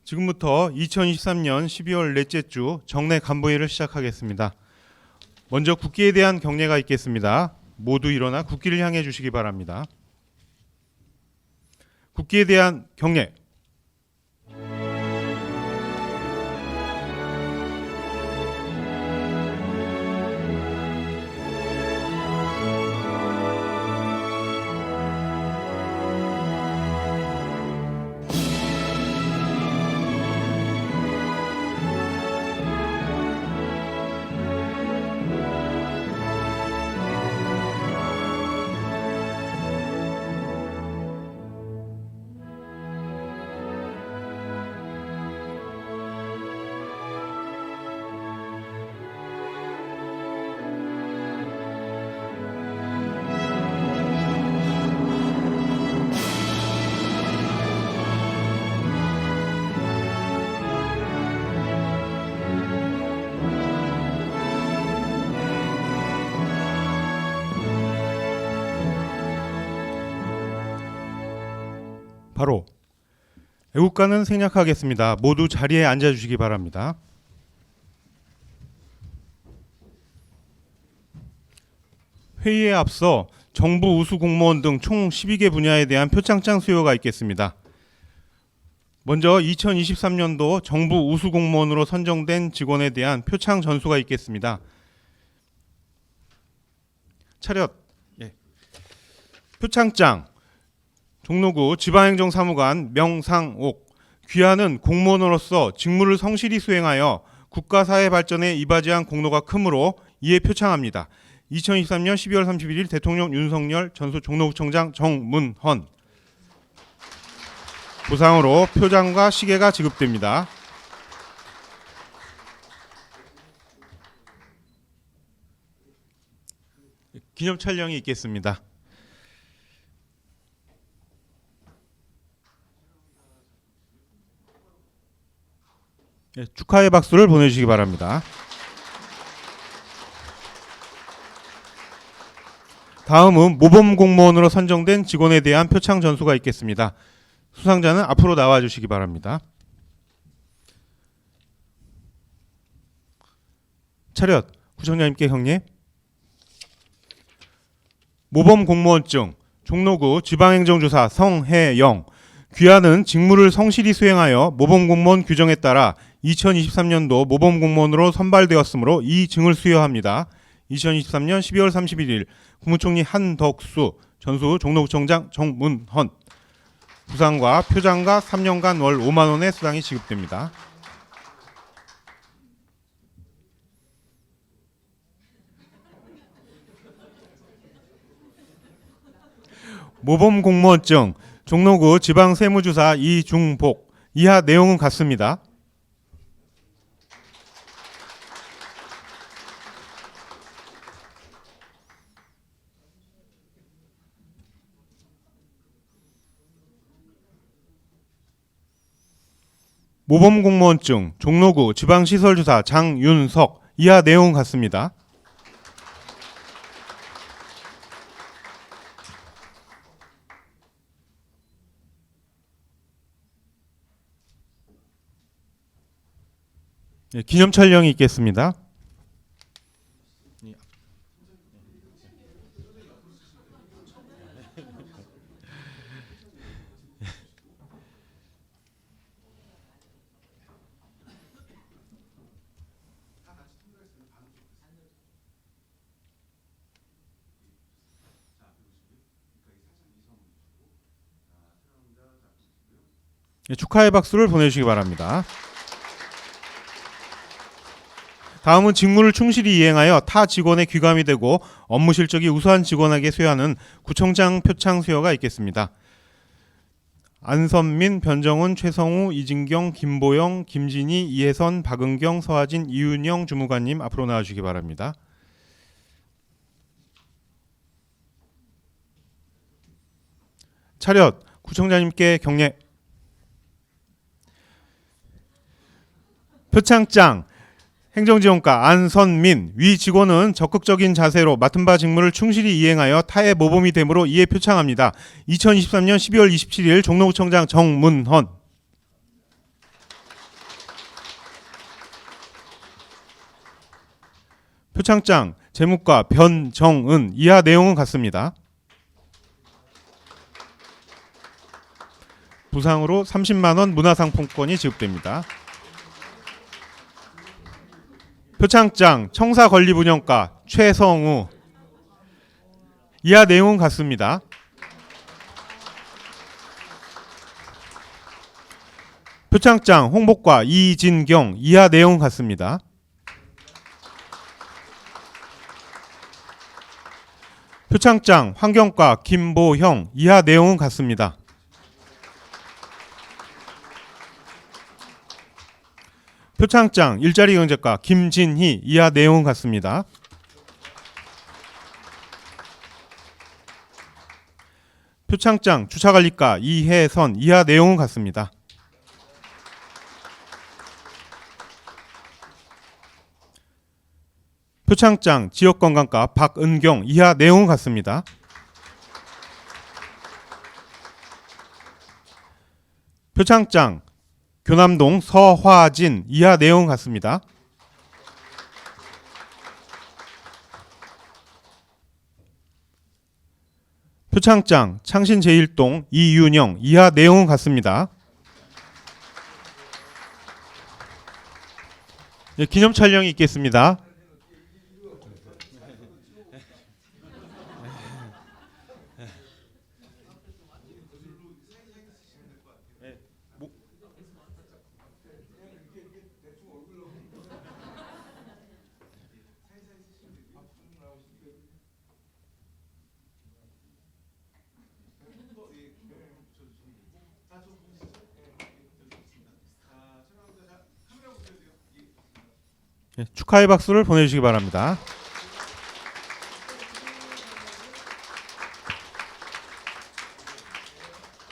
지금부터 2023년 12월 넷째 주 정례 간부회를 시작하겠습니다. 먼저 국기에 대한 경례가 있겠습니다. 모두 일어나 국기를 향해 주시기 바랍니다. 국기에 대한 경례. 바로 애국가는 생략하겠습니다. 모두 자리에 앉아주시기 바랍니다. 회의에 앞서 정부 우수 공무원 등 총 12개 분야에 대한 표창장 수여가 있겠습니다. 먼저 2023년도 정부 우수 공무원으로 선정된 직원에 대한 표창 전수가 있겠습니다. 차렷. 표창장 종로구 지방행정사무관 명상옥. 귀하는 공무원으로서 직무를 성실히 수행하여 국가 사회 발전에 이바지한 공로가 크므로 이에 표창합니다. 2023년 12월 31일 대통령 윤석열, 전수 종로구청장 정문헌. 보상으로 표장과 시계가 지급됩니다. 기념 촬영이 있겠습니다. 축하의 박수를 보내주시기 바랍니다. 다음은 모범공무원으로 선정된 직원에 대한 표창 전수가 있겠습니다. 수상자는 앞으로 나와주시기 바랍니다. 차렷. 구청장님께 경례. 모범공무원증 종로구 지방행정주사 성혜영. 귀하는 직무를 성실히 수행하여 모범공무원 규정에 따라 2023년도 모범공무원으로 선발되었으므로 이 증을 수여합니다. 2023년 12월 31일 국무총리 한덕수, 전수 종로구청장 정문헌. 부상과 표장과 3년간 월 5만 원의 수당이 지급됩니다. 모범공무원증 종로구 지방세무주사 이중복. 이하 내용은 같습니다. 모범공무원증 종로구 지방시설주사 장윤석. 이하 내용은 같습니다. 기념 촬영이 있겠습니다. 축하의 박수를 보내주시기 바랍니다. 다음은 직무를 충실히 이행하여 타 직원의 귀감이 되고 업무 실적이 우수한 직원에게 수여하는 구청장 표창 수여가 있겠습니다. 안선민, 변정훈, 최성우, 이진경, 김보영, 김진희, 이혜선, 박은경, 서하진, 이윤영 주무관님 앞으로 나와주시기 바랍니다. 차렷. 구청장님께 경례. 표창장 행정지원과 안선민. 위 직원은 적극적인 자세로 맡은 바 직무를 충실히 이행하여 타의 모범이 되므로 이에 표창합니다. 2023년 12월 27일 종로구청장 정문헌. 표창장 재무과 변정은 이하 내용은 같습니다. 부상으로 30만 원 문화상품권이 지급됩니다. 표창장 청사관리분영과 최성우 이하 내용은 같습니다. 표창장 홍보과 이진경 이하 내용은 같습니다. 표창장 환경과 김보형 이하 내용은 같습니다. 표창장 일자리 경제과 김진희 이하 내용은 같습니다. 표창장 주차관리과 이혜선 이하 내용은 같습니다. 표창장 지역건강과 박은경 이하 내용은 같습니다. 표창장 교남동 서화진 이하 내용은 같습니다. 표창장 창신제일동 이윤영 이하 내용은 같습니다. 네, 기념 촬영이 있겠습니다. 네, 축하의 박수를 보내주시기 바랍니다.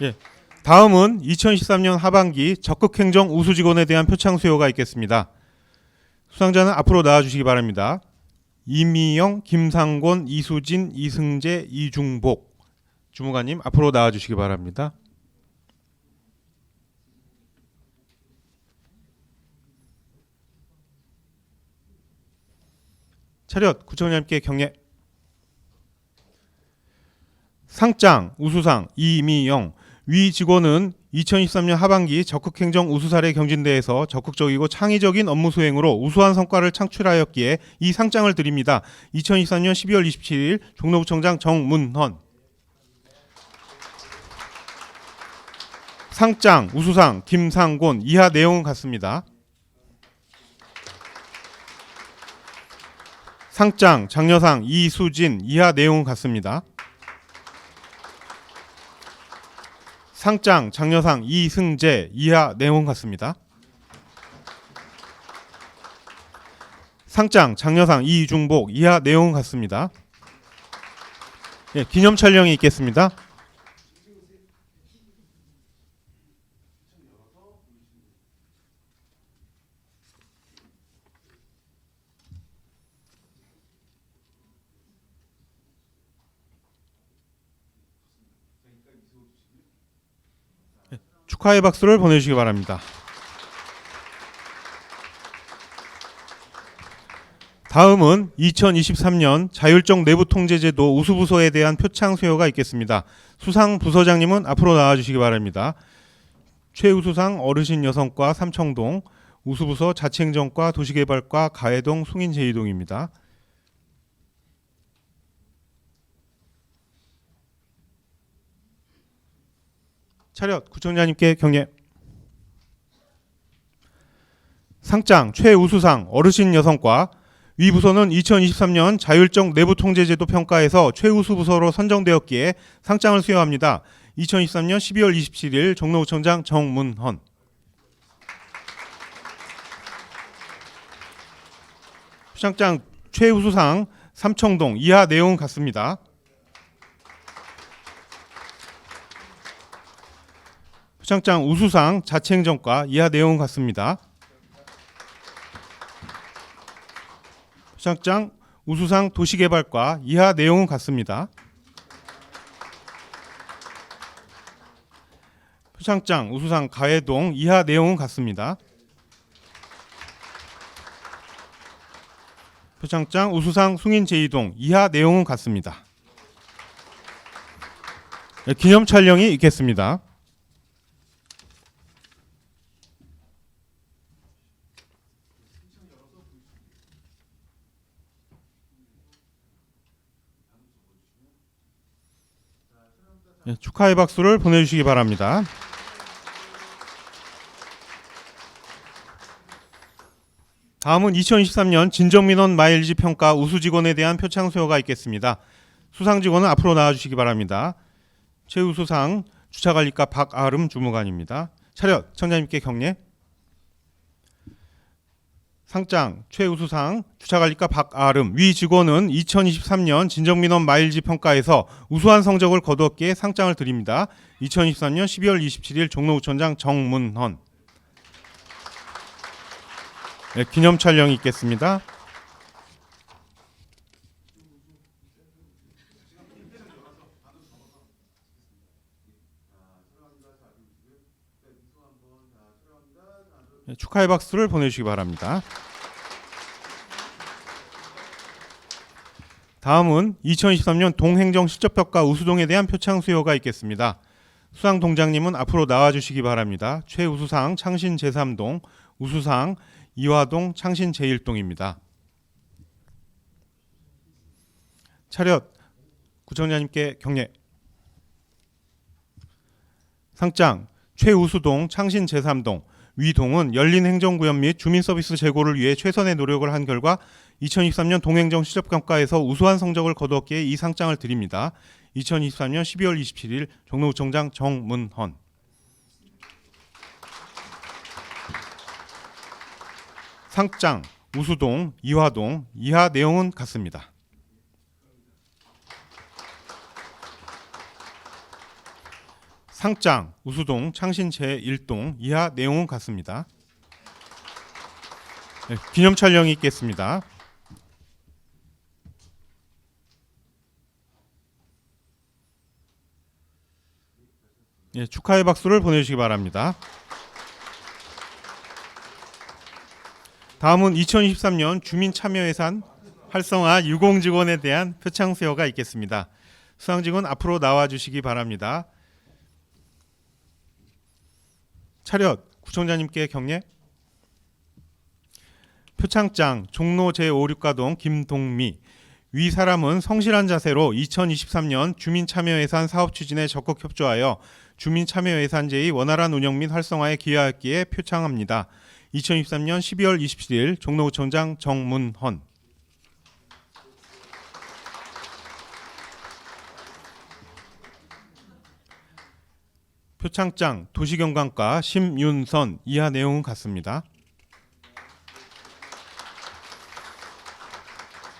예, 다음은 2013년 하반기 적극행정 우수직원에 대한 표창 수여가 있겠습니다. 수상자는 앞으로 나와주시기 바랍니다. 이미영, 김상곤, 이수진, 이승재, 이중복 주무관님 앞으로 나와주시기 바랍니다. 차렷 구청장님께 경례. 상장 우수상 이미영 위 직원은 2023년 하반기 적극행정 우수사례 경진대회에서 적극적이고 창의적인 업무 수행으로 우수한 성과를 창출하였기에 이 상장을 드립니다. 2023년 12월 27일 종로구청장 정문헌. 상장 우수상 김상곤 이하 내용은 같습니다. 상장 장려상 이수진 이하 내용은 같습니다. 상장 장려상 이승재 이하 내용은 같습니다. 상장 장려상 이중복 이하 내용은 같습니다. 예, 기념 촬영이 있겠습니다. 축하의 박수를 보내주시기 바랍니다. 다음은 2023년 자율적 내부통제제도 우수부서에 대한 표창 수여가 있겠습니다. 수상 부서장님은 앞으로 나와주시기 바랍니다. 최우수상 어르신 여성과 삼청동, 우수부서 자치행정과 도시개발과 가해동 숭인제이동입니다. 차렷 구청장님께 경례. 상장 최우수상 어르신 여성과 위 부서는 2023년 자율적 내부통제제도 평가에서 최우수 부서로 선정되었기에 상장을 수여합니다. 2023년 12월 27일 종로구청장 정문헌. 표창장 최우수상 삼청동 이하 내용은 같습니다. 표창장 우수상 자치행정과 이하 내용은 같습니다. 표창장 우수상 도시개발과 이하 내용은 같습니다. 표창장 우수상 가해동 이하 내용은 같습니다. 표창장 우수상 숭인 제2동 이하 내용은 같습니다. 네, 기념 촬영이 있겠습니다. 네, 축하의 박수를 보내주시기 바랍니다. 다음은 2023년 진정민원 마일리지 평가 우수 직원에 대한 표창 수여가 있겠습니다. 수상 직원은 앞으로 나와주시기 바랍니다. 최우수상 주차관리과 박아름 주무관입니다. 차렷 청장님께 경례. 상장 최우수상 주차관리과 박아름 위 직원은 2023년 진정민원 마일리지 평가에서 우수한 성적을 거두었기에 상장을 드립니다. 2023년 12월 27일 종로구청장 정문헌. 네, 기념 촬영이 있겠습니다. 네, 축하의 박수를 보내주시기 바랍니다. 다음은 2023년 동행정 실적평가 우수동에 대한 표창 수여가 있겠습니다. 수상 동장님은 앞으로 나와주시기 바랍니다. 최우수상 창신 제3동, 우수상 이화동 창신 제1동입니다. 차렷 구청장님께 경례. 상장 최우수동 창신 제3동 위동은 열린 행정구역 및 주민 서비스 제고를 위해 최선의 노력을 한 결과 2023년 동행정 실적평가에서 우수한 성적을 거두었기에 이 상장을 드립니다. 2023년 12월 27일 종로구청장 정문헌. 상장 우수동 이화동 이하 내용은 같습니다. 상장 우수동 창신 제1동 이하 내용은 같습니다. 네, 기념 촬영이 있겠습니다. 네, 축하의 박수를 보내주시기 바랍니다. 다음은 2023년 주민참여예산 활성화 유공직원에 대한 표창 수여가 있겠습니다. 수상직원 앞으로 나와주시기 바랍니다. 차렷 구청장님께 경례. 표창장 종로 제56가동 김동미 위 사람은 성실한 자세로 2023년 주민참여예산 사업 추진에 적극 협조하여 주민참여예산제의 원활한 운영 및 활성화에 기여하였기에 표창합니다. 2023년 12월 27일 종로구청장 정문헌. 표창장 도시경관과 심윤선 이하 내용은 같습니다.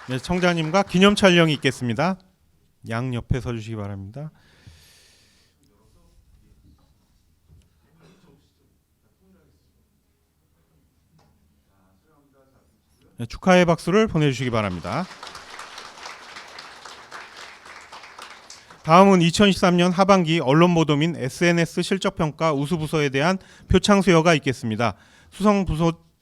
네, 청장님과 기념 촬영이 있겠습니다. 양 옆에 서주시기 바랍니다. 네, 축하의 박수를 보내주시기 바랍니다. 다음은 2023년 하반기 언론보도 및 SNS 실적평가 우수부서에 대한 표창 수여가 있겠습니다. 수상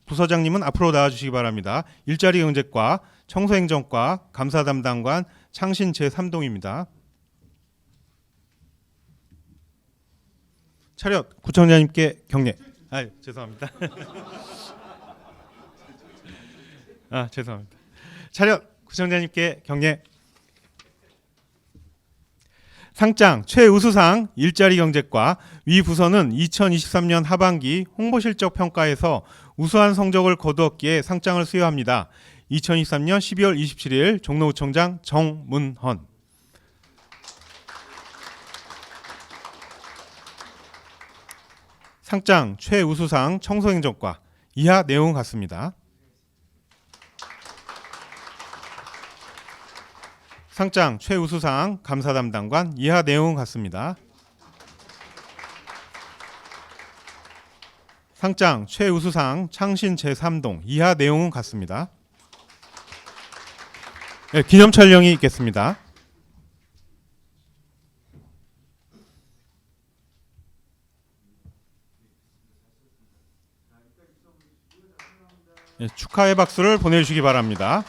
부서장님은 앞으로 나와주시기 바랍니다. 일자리 경제과, 청소행정과, 감사담당관, 창신 제3동입니다. 차렷 구청장님께 경례. 죄송합니다. 죄송합니다. 차렷 구청장님께 경례. 상장 최우수상 일자리 경제과 위 부서는 2023년 하반기 홍보실적 평가에서 우수한 성적을 거두었기에 상장을 수여합니다. 2023년 12월 27일 종로구청장 정문헌. 상장 최우수상 청소행정과 이하 내용 같습니다. 상장 최우수상 감사담당관 이하 내용 같습니다. 상장 최우수상 창신 제3동 이하 내용은 같습니다. 네, 기념 촬영이 있겠습니다. 네, 축하의 박수를 보내주시기 바랍니다.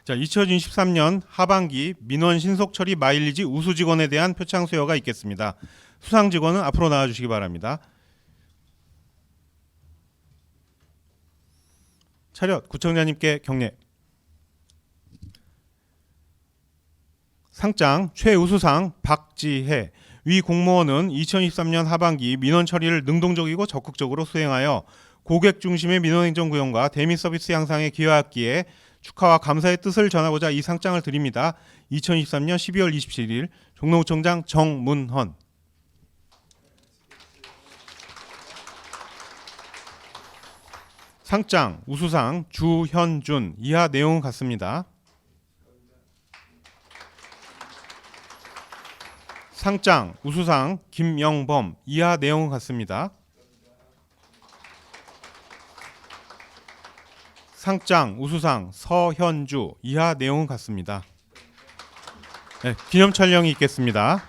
자, 2023년 하반기 민원 신속 처리 마일리지 우수 직원에 대한 표창 수여가 있겠습니다. 수상 직원은 앞으로 나와 주시기 바랍니다. 차렷 구청장님께 경례. 상장 최우수상 박지혜. 위 공무원은 2023년 하반기 민원 처리를 능동적이고 적극적으로 수행하여 고객 중심의 민원행정 구현과 대미 서비스 향상에 기여했기에 축하와 감사의 뜻을 전하고자 이 상장을 드립니다. 2023년 12월 27일 종로구청장 정문헌. 상장 우수상 주현준. 이하 내용은 같습니다. 상장 우수상 김영범. 이하 내용은 같습니다. 상장 우수상 서현주. 이하 내용은 같습니다. 네, 기념 촬영이 있겠습니다.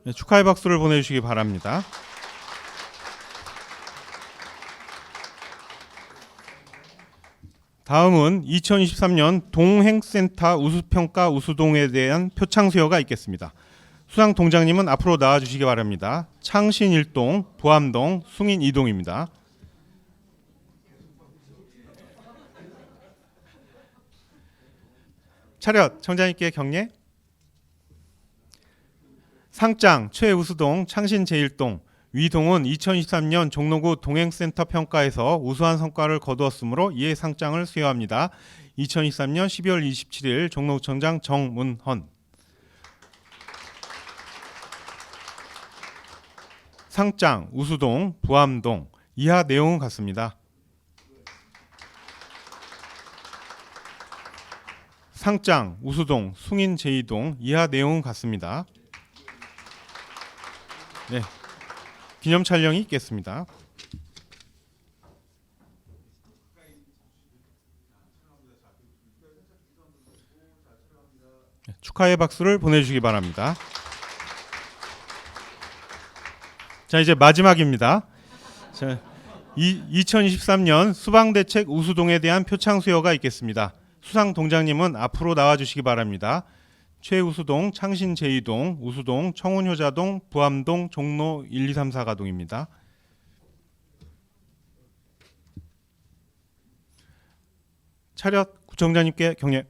네, 축하의 박수를 보내주시기 바랍니다. 다음은 2023년 동행센터 우수평가 우수동에 대한 표창 수여가 있겠습니다. 수상 동장님은 앞으로 나와 주시기 바랍니다. 창신 1동, 부암동, 숭인 2동입니다. 차렷 청장님께 경례. 상장 최우수동 창신 제1동. 위동은 2023년 종로구 동행센터 평가에서 우수한 성과를 거두었으므로 이에 상장을 수여합니다. 2023년 12월 27일 종로구청장 정문헌. 상장 우수동 부암동. 이하 내용은 같습니다. 상장 우수동 숭인 제2동. 이하 내용은 같습니다. 네, 기념 촬영이 있겠습니다. 네, 축하의 박수를 보내주시기 바랍니다. 자, 이제 마지막입니다. 자, 2023년 수방대책 우수동에 대한 표창 수여가 있겠습니다. 수상 동장님은 앞으로 나와주시기 바랍니다. 최우수동, 창신 제2동, 우수동, 청운효자동, 부암동, 종로 1, 2, 3, 4가동입니다. 차렷 구청장님께 경례.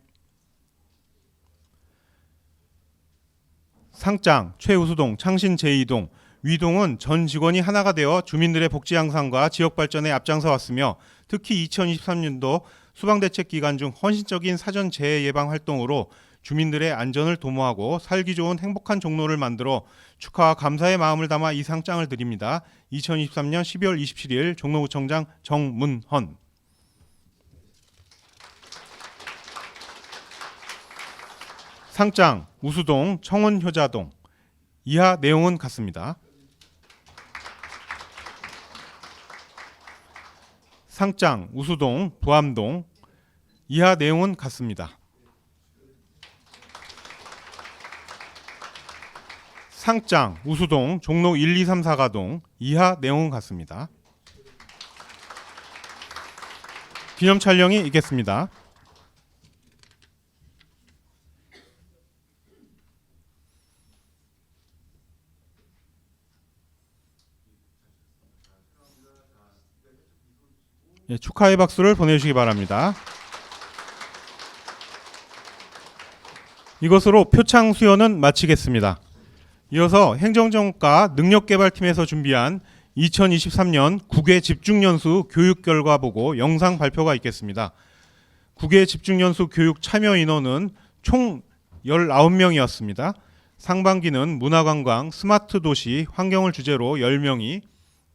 상장 최우수동, 창신 제2동. 위동은 전 직원이 하나가 되어 주민들의 복지 향상과 지역 발전에 앞장서 왔으며 특히 2023년도 수방대책 기간 중 헌신적인 사전 재해 예방 활동으로 주민들의 안전을 도모하고 살기 좋은 행복한 종로를 만들어 축하와 감사의 마음을 담아 이 상장을 드립니다. 2023년 12월 27일 종로구청장 정문헌. 상장 우수동 청운효자동. 이하 내용은 같습니다. 상장 우수동 부암동. 이하 내용은 같습니다. 상장 우수동 종로 1, 2, 3, 4가동. 이하 내용은 같습니다. 기념 촬영이 있겠습니다. 예, 축하의 박수를 보내주시기 바랍니다. 이것으로 표창 수여는 마치겠습니다. 이어서 행정정과 능력개발팀에서 준비한 2023년 국외 집중연수 교육 결과 보고 영상 발표가 있겠습니다. 국외 집중연수 교육 참여 인원은 총 19명이었습니다. 상반기는 문화관광, 스마트 도시, 환경을 주제로 10명이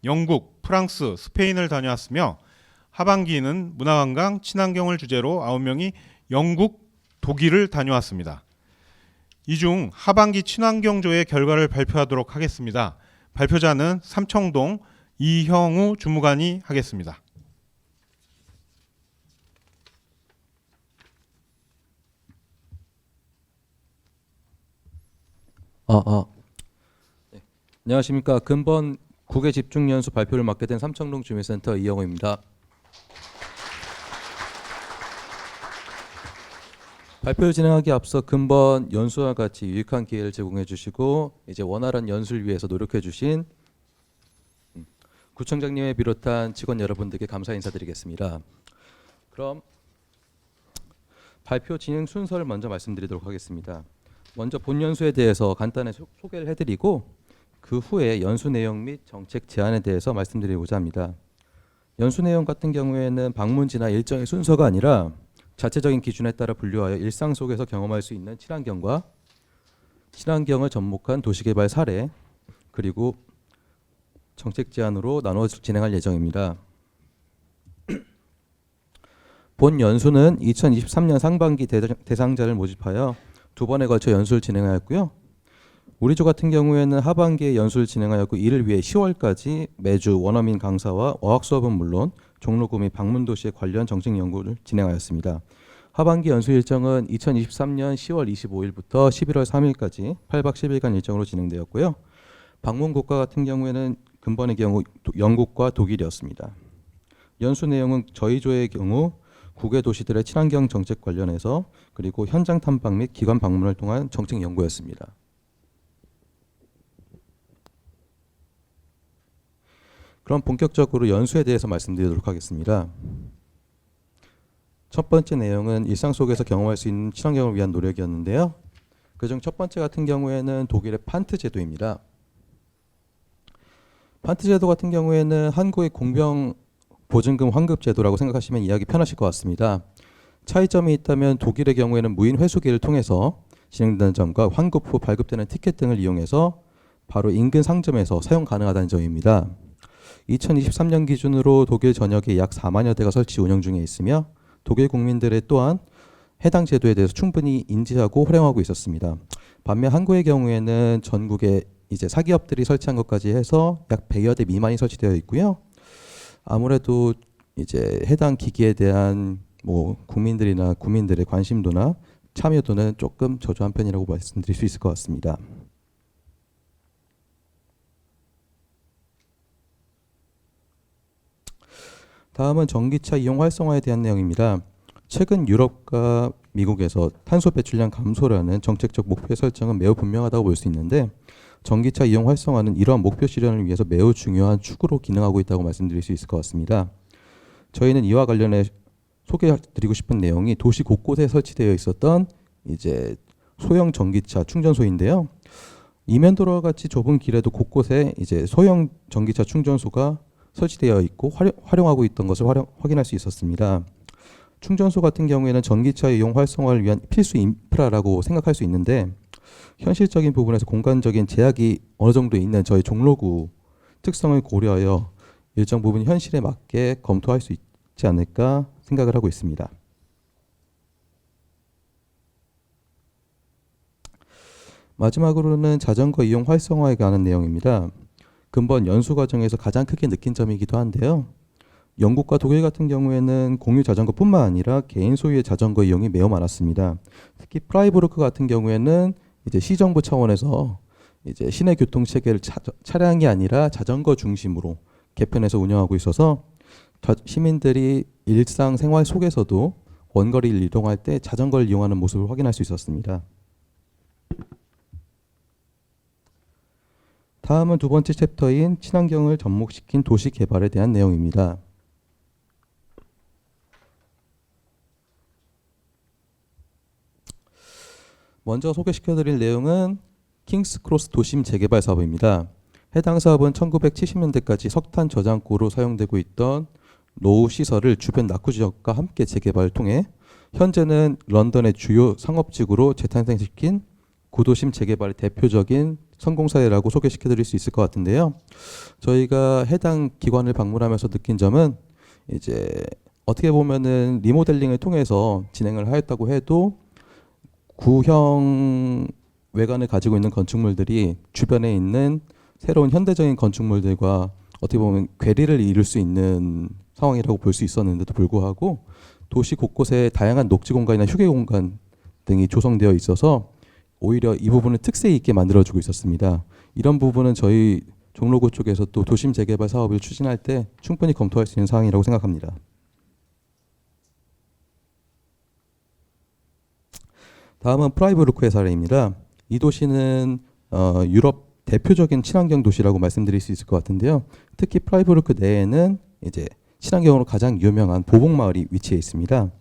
영국, 프랑스, 스페인을 다녀왔으며 하반기는 문화관광, 친환경을 주제로 9명이 영국, 독일을 다녀왔습니다. 이 중 하반기 친환경조의 결과를 발표하도록 하겠습니다. 발표자는 삼청동 이형우 주무관이 하겠습니다. 아, 아. 네. 안녕하십니까. 근본 국외 집중 연수 발표를 맡게 된 삼청동 주민센터 이영호입니다. 발표를 진행하기 앞서 근본 연수와 같이 유익한 기회를 제공해 주시고 이제 원활한 연수를 위해서 노력해 주신 구청장님을 비롯한 직원 여러분들께 감사 인사드리겠습니다. 그럼 발표 진행 순서를 먼저 말씀드리도록 하겠습니다. 먼저 본 연수에 대해서 간단히 소개를 해드리고 그 후에 연수 내용 및 정책 제안에 대해서 말씀드리고자 합니다. 연수 내용 같은 경우에는 방문지나 일정의 순서가 아니라 자체적인 기준에 따라 분류하여 일상 속에서 경험할 수 있는 친환경과 친환경을 접목한 도시개발 사례 그리고 정책 제안으로 나눠 진행할 예정입니다. 본 연수는 2023년 상반기 대상자를 모집하여 두 번에 걸쳐 연수를 진행하였고요. 우리 조 같은 경우에는 하반기에 연수를 진행하였고 이를 위해 10월까지 매주 원어민 강사와 어학 수업은 물론 종로구 및 방문도시의 관련 정책 연구를 진행하였습니다. 하반기 연수 일정은 2023년 10월 25일부터 11월 3일까지 8박 10일간 일정으로 진행되었고요. 방문 국가 같은 경우에는 근본의 경우 영국과 독일이었습니다. 연수 내용은 저희 조의 경우 국외 도시들의 친환경 정책 관련해서 그리고 현장 탐방 및 기관 방문을 통한 정책 연구였습니다. 그럼 본격적으로 연수에 대해서 말씀드리도록 하겠습니다. 첫 번째 내용은 일상 속에서 경험할 수 있는 친환경을 위한 노력이었는데요. 그중 첫 번째 같은 경우에는 독일의 판트 제도입니다. 판트 제도 같은 경우에는 한국의 공병 보증금 환급 제도라고 생각하시면 이해하기 편하실 것 같습니다. 차이점이 있다면 독일의 경우에는 무인 회수기를 통해서 진행되는 점과 환급 후 발급되는 티켓 등을 이용해서 바로 인근 상점에서 사용 가능하다는 점입니다. 2023년 기준으로 독일 전역에 약 4만여 대가 설치 운영 중에 있으며 독일 국민들의 또한 해당 제도에 대해서 충분히 인지하고 활용하고 있었습니다. 반면 한국의 경우에는 전국에 이제 사기업들이 설치한 것까지 해서 약 100여 대 미만이 설치되어 있고요. 아무래도 이제 해당 기기에 대한 국민들이나 국민들의 관심도나 참여도는 조금 저조한 편이라고 말씀드릴 수 있을 것 같습니다. 다음은 전기차 이용 활성화에 대한 내용입니다. 최근 유럽과 미국에서 탄소 배출량 감소라는 정책적 목표 설정은 매우 분명하다고 볼 수 있는데 전기차 이용 활성화는 이러한 목표 실현을 위해서 매우 중요한 축으로 기능하고 있다고 말씀드릴 수 있을 것 같습니다. 저희는 이와 관련해 소개해드리고 싶은 내용이 도시 곳곳에 설치되어 있었던 이제 소형 전기차 충전소인데요. 이면도로와 같이 좁은 길에도 곳곳에 이제 소형 전기차 충전소가 설치되어 있고 활용하고 있던 것을 확인할 수 있었습니다. 충전소 같은 경우에는 전기차 이용 활성화를 위한 필수 인프라라고 생각할 수 있는데 현실적인 부분에서 공간적인 제약이 어느 정도 있는 저희 종로구 특성을 고려하여 일정 부분 현실에 맞게 검토할 수 있지 않을까 생각을 하고 있습니다. 마지막으로는 자전거 이용 활성화에 관한 내용입니다. 근본 연수 과정에서 가장 크게 느낀 점이기도 한데요. 영국과 독일 같은 경우에는 공유 자전거뿐만 아니라 개인 소유의 자전거 이용이 매우 많았습니다. 특히 프라이부르크 같은 경우에는 이제 시정부 차원에서 이제 시내 교통 체계를 차량이 아니라 자전거 중심으로 개편해서 운영하고 있어서 시민들이 일상 생활 속에서도 원거리를 이동할 때 자전거를 이용하는 모습을 확인할 수 있었습니다. 다음은 두 번째 챕터인 친환경을 접목시킨 도시 개발에 대한 내용입니다. 먼저 소개시켜드릴 내용은 킹스크로스 도심 재개발 사업입니다. 해당 사업은 1970년대까지 석탄 저장고로 사용되고 있던 노후 시설을 주변 낙후 지역과 함께 재개발을 통해 현재는 런던의 주요 상업지구로 재탄생시킨 구도심 재개발의 대표적인 성공 사례라고 소개시켜드릴 수 있을 것 같은데요. 저희가 해당 기관을 방문하면서 느낀 점은 이제 어떻게 보면은 리모델링을 통해서 진행을 하였다고 해도 구형 외관을 가지고 있는 건축물들이 주변에 있는 새로운 현대적인 건축물들과 어떻게 보면 괴리를 이룰 수 있는 상황이라고 볼 수 있었는데도 불구하고 도시 곳곳에 다양한 녹지 공간이나 휴게 공간 등이 조성되어 있어서 오히려 이 부분을 특색 있게 만들어주고 있었습니다. 이런 부분은 저희 종로구 쪽에서 또 도심 재개발 사업을 추진할 때 충분히 검토할 수 있는 사항이라고 생각합니다. 다음은 프라이부르크의 사례입니다. 이 도시는 유럽 대표적인 친환경 도시라고 말씀드릴 수 있을 것 같은데요. 특히 프라이부르크 내에는 이제 친환경으로 가장 유명한 보복마을이 위치해 있습니다.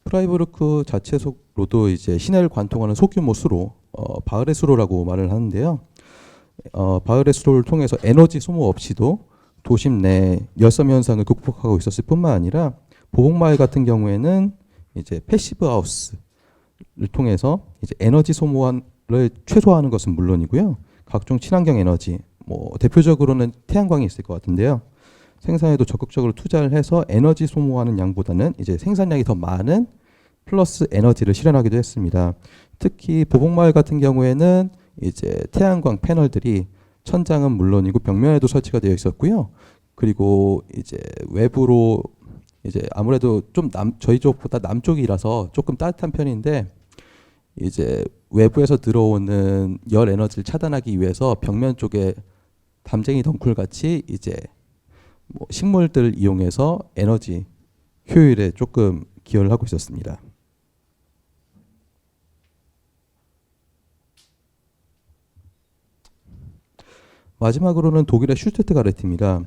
프라이부르크 자체로도 이제 시내를 관통하는 소규모 수로 바흐레 수로라고 말을 하는데요. 바흐레 수로를 통해서 에너지 소모 없이도 도심 내 열섬 현상을 극복하고 있었을 뿐만 아니라 보복마을 같은 경우에는 이제 패시브 하우스를 통해서 이제 에너지 소모를 최소화하는 것은 물론이고요. 각종 친환경 에너지, 뭐 대표적으로는 태양광이 있을 것 같은데요. 생산에도 적극적으로 투자를 해서 에너지 소모하는 양보다는 이제 생산량이 더 많은 플러스 에너지를 실현하기도 했습니다. 특히 보복마을 같은 경우에는 이제 태양광 패널들이 천장은 물론이고 벽면에도 설치가 되어 있었고요. 그리고 이제 외부로 이제 아무래도 좀 저희 쪽보다 남쪽이라서 조금 따뜻한 편인데 이제 외부에서 들어오는 열 에너지를 차단하기 위해서 벽면 쪽에 담쟁이 덩쿨 같이 이제 뭐 식물들을 이용해서 에너지 효율에 조금 기여를 하고 있었습니다. 마지막으로는 독일의 슈투트가르트입니다.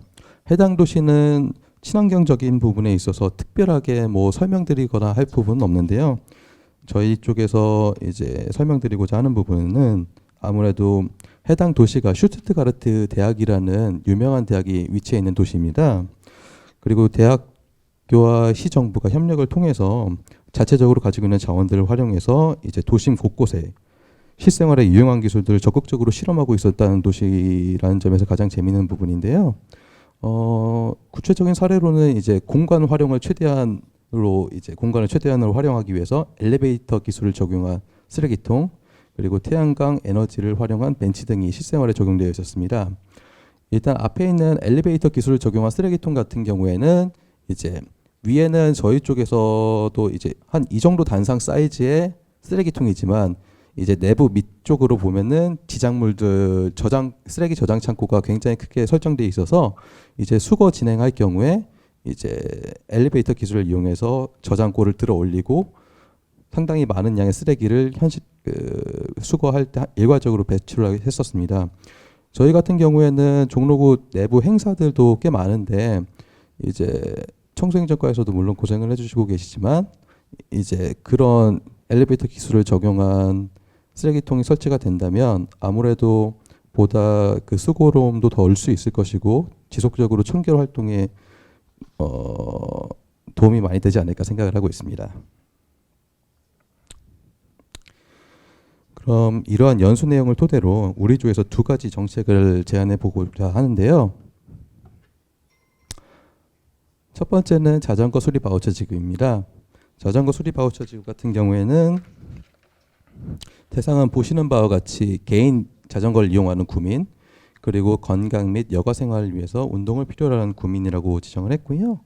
해당 도시는 친환경적인 부분에 있어서 특별하게 뭐 설명드리거나 할 부분은 없는데요. 저희 쪽에서 이제 설명드리고자 하는 부분은 아무래도 해당 도시가 슈투트가르트 대학이라는 유명한 대학이 위치해 있는 도시입니다. 그리고 대학교와 시정부가 협력을 통해서 자체적으로 가지고 있는 자원들을 활용해서 이제 도심 곳곳에 실생활에 유용한 기술들을 적극적으로 실험하고 있었다는 도시라는 점에서 가장 재미있는 부분인데요. 구체적인 사례로는 이제 공간 활용을 공간을 최대한으로 활용하기 위해서 엘리베이터 기술을 적용한 쓰레기통, 그리고 태양광 에너지를 활용한 벤치 등이 실생활에 적용되어 있었습니다. 일단 앞에 있는 엘리베이터 기술을 적용한 쓰레기통 같은 경우에는 이제 위에는 저희 쪽에서도 이제 한 이 정도 단상 사이즈의 쓰레기통이지만 이제 내부 밑쪽으로 보면은 지작물들 쓰레기 저장 창고가 굉장히 크게 설정되어 있어서 이제 수거 진행할 경우에 이제 엘리베이터 기술을 이용해서 저장고를 들어 올리고 상당히 많은 양의 쓰레기를 수거할 때 일괄적으로 배출을 했었습니다. 저희 같은 경우에는 종로구 내부 행사들도 꽤 많은데 이제 청소행정과에서도 물론 고생을 해주시고 계시지만 이제 그런 엘리베이터 기술을 적용한 쓰레기통이 설치가 된다면 아무래도 보다 그 수고로움도 더 올 수 있을 것이고 지속적으로 청결 활동에 도움이 많이 되지 않을까 생각을 하고 있습니다. 그럼 이러한 연수 내용을 토대로 우리 주에서 두 가지 정책을 제안해 보고자 하는데요. 첫 번째는 자전거 수리 바우처 지급입니다. 자전거 수리 바우처 지급 같은 경우에는 대상은 보시는 바와 같이 개인 자전거를 이용하는 구민, 그리고 건강 및 여가 생활을 위해서 운동을 필요로 하는 구민이라고 지정을 했고요.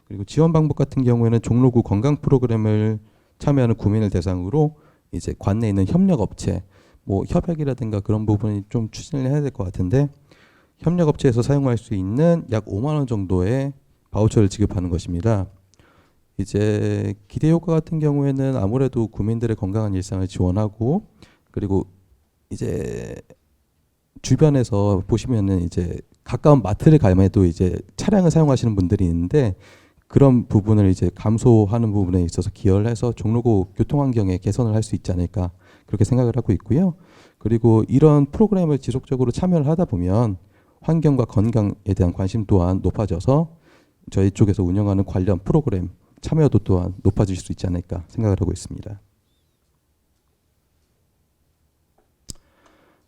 그리고 지원 방법 같은 경우에는 종로구 건강 프로그램을 참여하는 구민을 대상으로 이제 관내에 있는 협력업체, 뭐 협약이라든가 그런 부분이 좀 추진을 해야 될 것 같은데 협력업체에서 사용할 수 있는 약 5만 원 정도의 바우처를 지급하는 것입니다. 이제 기대 효과 같은 경우에는 아무래도 구민들의 건강한 일상을 지원하고 그리고 이제 주변에서 보시면은 이제 가까운 마트를 가면도 이제 차량을 사용하시는 분들이 있는데 그런 부분을 이제 감소하는 부분에 있어서 기여를 해서 종로구 교통 환경의 개선을 할 수 있지 않을까 그렇게 생각을 하고 있고요. 그리고 이런 프로그램을 지속적으로 참여를 하다 보면 환경과 건강에 대한 관심 또한 높아져서 저희 쪽에서 운영하는 관련 프로그램 참여도 또한 높아질 수 있지 않을까 생각을 하고 있습니다.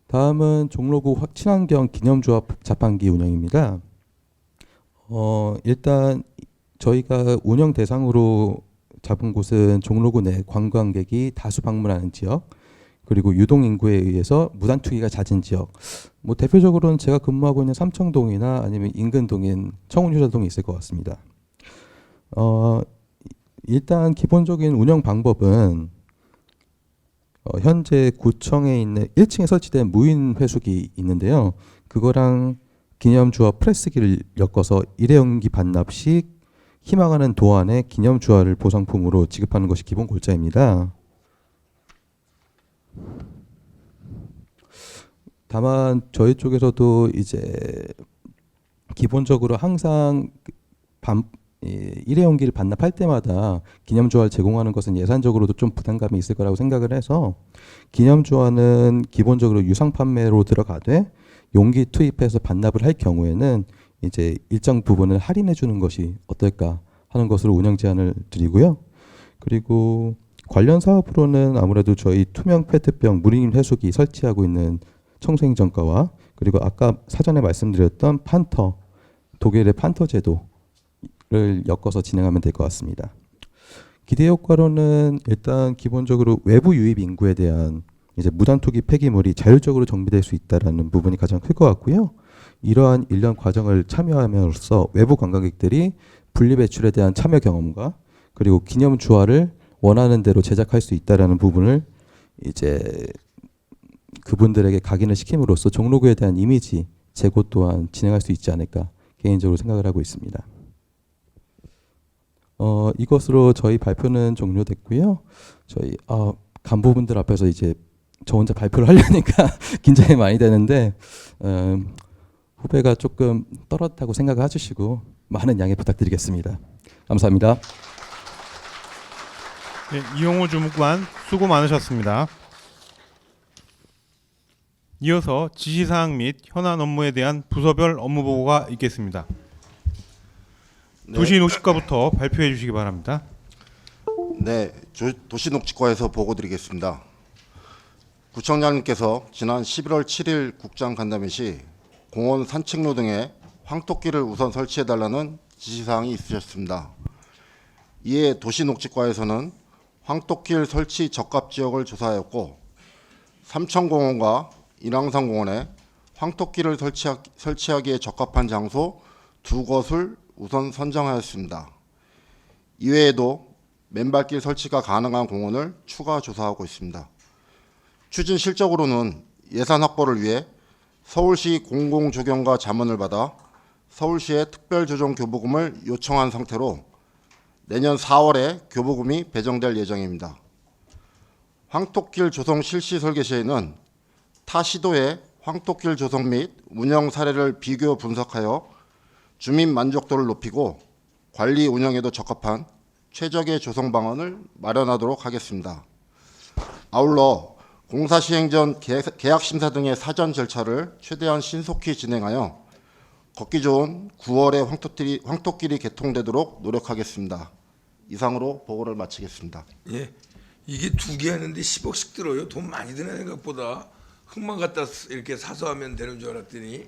다음은 종로구 친환경 기념조합 자판기 운영입니다. 일단 저희가 운영 대상으로 잡은 곳은 종로구 내 관광객이 다수 방문하는 지역, 그리고 유동 인구에 의해서 무단 투기가 잦은 지역. 뭐 대표적으로는 제가 근무하고 있는 삼청동이나 아니면 인근 동인 청운휴자동이 있을 것 같습니다. 일단 기본적인 운영 방법은 현재 구청에 있는 1층에 설치된 무인 회수기 있는데요. 그거랑 기념주화 프레스기를 엮어서 일회용기 반납 시 희망하는 도안에 기념주화를 보상품으로 지급하는 것이 기본 골자입니다. 다만 저희 쪽에서도 이제 기본적으로 항상 일회용기를 반납할 때마다 기념주화를 제공하는 것은 예산적으로도 좀 부담감이 있을 거라고 생각을 해서 기념주화는 기본적으로 유상 판매로 들어가되 용기 투입해서 반납을 할 경우에는 이제 일정 부분을 할인해 주는 것이 어떨까 하는 것으로 운영 제안을 드리고요. 그리고 관련 사업으로는 아무래도 저희 투명 페트병 무림 회수기 설치하고 있는 청소행정과와 그리고 아까 사전에 말씀드렸던 판터 독일의 판터 제도를 엮어서 진행하면 될 것 같습니다. 기대 효과로는 일단 기본적으로 외부 유입 인구에 대한 이제 무단 투기 폐기물이 자율적으로 정비될 수 있다라는 부분이 가장 클 것 같고요. 이러한 일련 과정을 참여함으로써 외부 관광객들이 분리 배출에 대한 참여 경험과 그리고 기념 주화를 원하는 대로 제작할 수 있다라는 부분을 이제 그분들에게 각인을 시킴으로써 종로구에 대한 이미지 제고 또한 진행할 수 있지 않을까 개인적으로 생각을 하고 있습니다. 이것으로 저희 발표는 종료됐고요. 저희 간부분들 앞에서 이제 저 혼자 발표를 하려니까 긴장이 많이 되는데 후배가 조금 떨었다고 생각을 해주시고 많은 양해 부탁드리겠습니다. 감사합니다. 네, 이용호 주무관 수고 많으셨습니다. 이어서 지시사항 및 현안 업무에 대한 부서별 업무 보고가 있겠습니다. 네. 도시녹지과부터 발표해 주시기 바랍니다. 네, 도시녹지과에서 보고 드리겠습니다. 구청장님께서 지난 11월 7일 국장 간담회 시 공원 산책로 등에 황토끼를 우선 설치해달라는 지시사항이 있으셨습니다. 이에 도시녹지과에서는 황토길 설치 적합 지역을 조사하였고 삼천공원과 인왕산공원에 황토길을 설치하기에 적합한 장소 2곳을 우선 선정하였습니다. 이외에도 맨발길 설치가 가능한 공원을 추가 조사하고 있습니다. 추진 실적으로는 예산 확보를 위해 서울시 공공조경과 자문을 받아 서울시에 특별조정 교부금을 요청한 상태로 내년 4월에 교부금이 배정될 예정입니다. 황토길 조성 실시 설계 시에는 타 시도의 황토길 조성 및 운영 사례를 비교 분석하여 주민 만족도를 높이고 관리 운영에도 적합한 최적의 조성 방안을 마련하도록 하겠습니다. 아울러 공사 시행 전 계약 심사 등의 사전 절차를 최대한 신속히 진행하여 걷기 좋은 9월에 황토길이 개통되도록 노력하겠습니다. 이상으로 보고를 마치겠습니다. 예, 이게 2개 하는데 10억씩 들어요. 돈 많이 드네 생각보다. 흙만 갖다 이렇게 사서 하면 되는 줄 알았더니.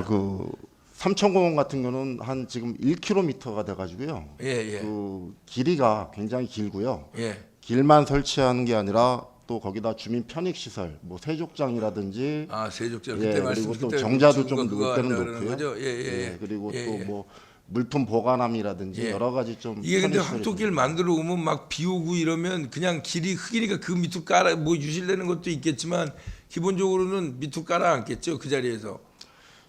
그 삼천공원 같은 경우는 한 지금 1km가 돼가지고요. 예. 그 길이가 굉장히 길고요. 예. 길만 설치하는 게 아니라 또 거기다 주민 편익 시설, 뭐 세족장이라든지, 세족장 예, 그때 그리고 또 그때 정자도 죽은 좀 거 그거 높게는 한다 그러는 높고요. 거죠? 예. 그리고 예, 또 예. 뭐 물품 보관함이라든지 예. 여러 가지 좀 이게 근데 편의 시설이 황토길 좀- 만들어 오면 막 비 오고 이러면 그냥 길이 흙이니까 그 밑으로 깔아 뭐 유실내는 것도 있겠지만 기본적으로는 밑으로 깔아 앉겠죠 그 자리에서.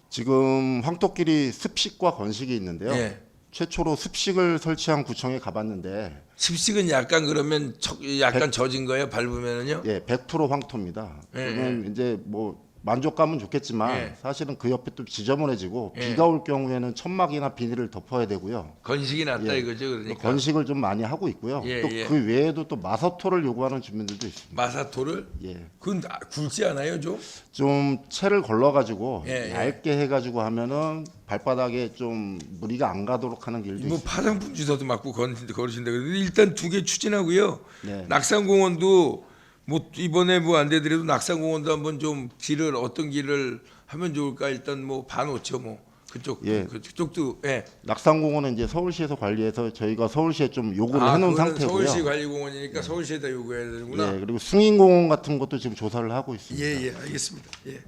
지금 황토길이 습식과 건식이 있는데요. 예. 최초로 습식을 설치한 구청에 가봤는데 습식은 약간 그러면 약간 젖은 거예요 밟으면은요. 예, 100% 황토입니다. 예, 그러면 이제 뭐 만족감은 좋겠지만 예. 사실은 그 옆에 또 지저분해지고 예. 비가 올 경우에는 천막이나 비닐을 덮어야 되고요. 건식이 낫다 예. 이거죠 그러니까. 건식을 좀 많이 하고 있고요. 예, 또 예. 그 외에도 또 마사토를 요구하는 주민들도 있습니다. 마사토를 예. 그건 굵지 않아요 좀? 좀 채를 걸러가지고 예, 예. 얇게 해가지고 하면은 발바닥에 좀 무리가 안 가도록 하는 길도 뭐 있습니다. 파상품 주사도 맞고 걸으신다 그러는데 일단 2개 추진하고요. 네. 낙산공원도 뭐 이번에 뭐 안 되더라도 낙산공원도 한번 좀 길을 어떤 길을 하면 좋을까 일단 뭐 봐놓죠 뭐 그쪽 예. 그쪽도 예. 낙산공원은 이제 서울시에서 관리해서 저희가 서울시에 좀 요구를 해놓은 그거는 상태고요. 서울시 관리공원이니까 서울시에다 요구해야 되는구나. 예, 그리고 승인공원 같은 것도 지금 조사를 하고 있습니다. 예 알겠습니다. 예.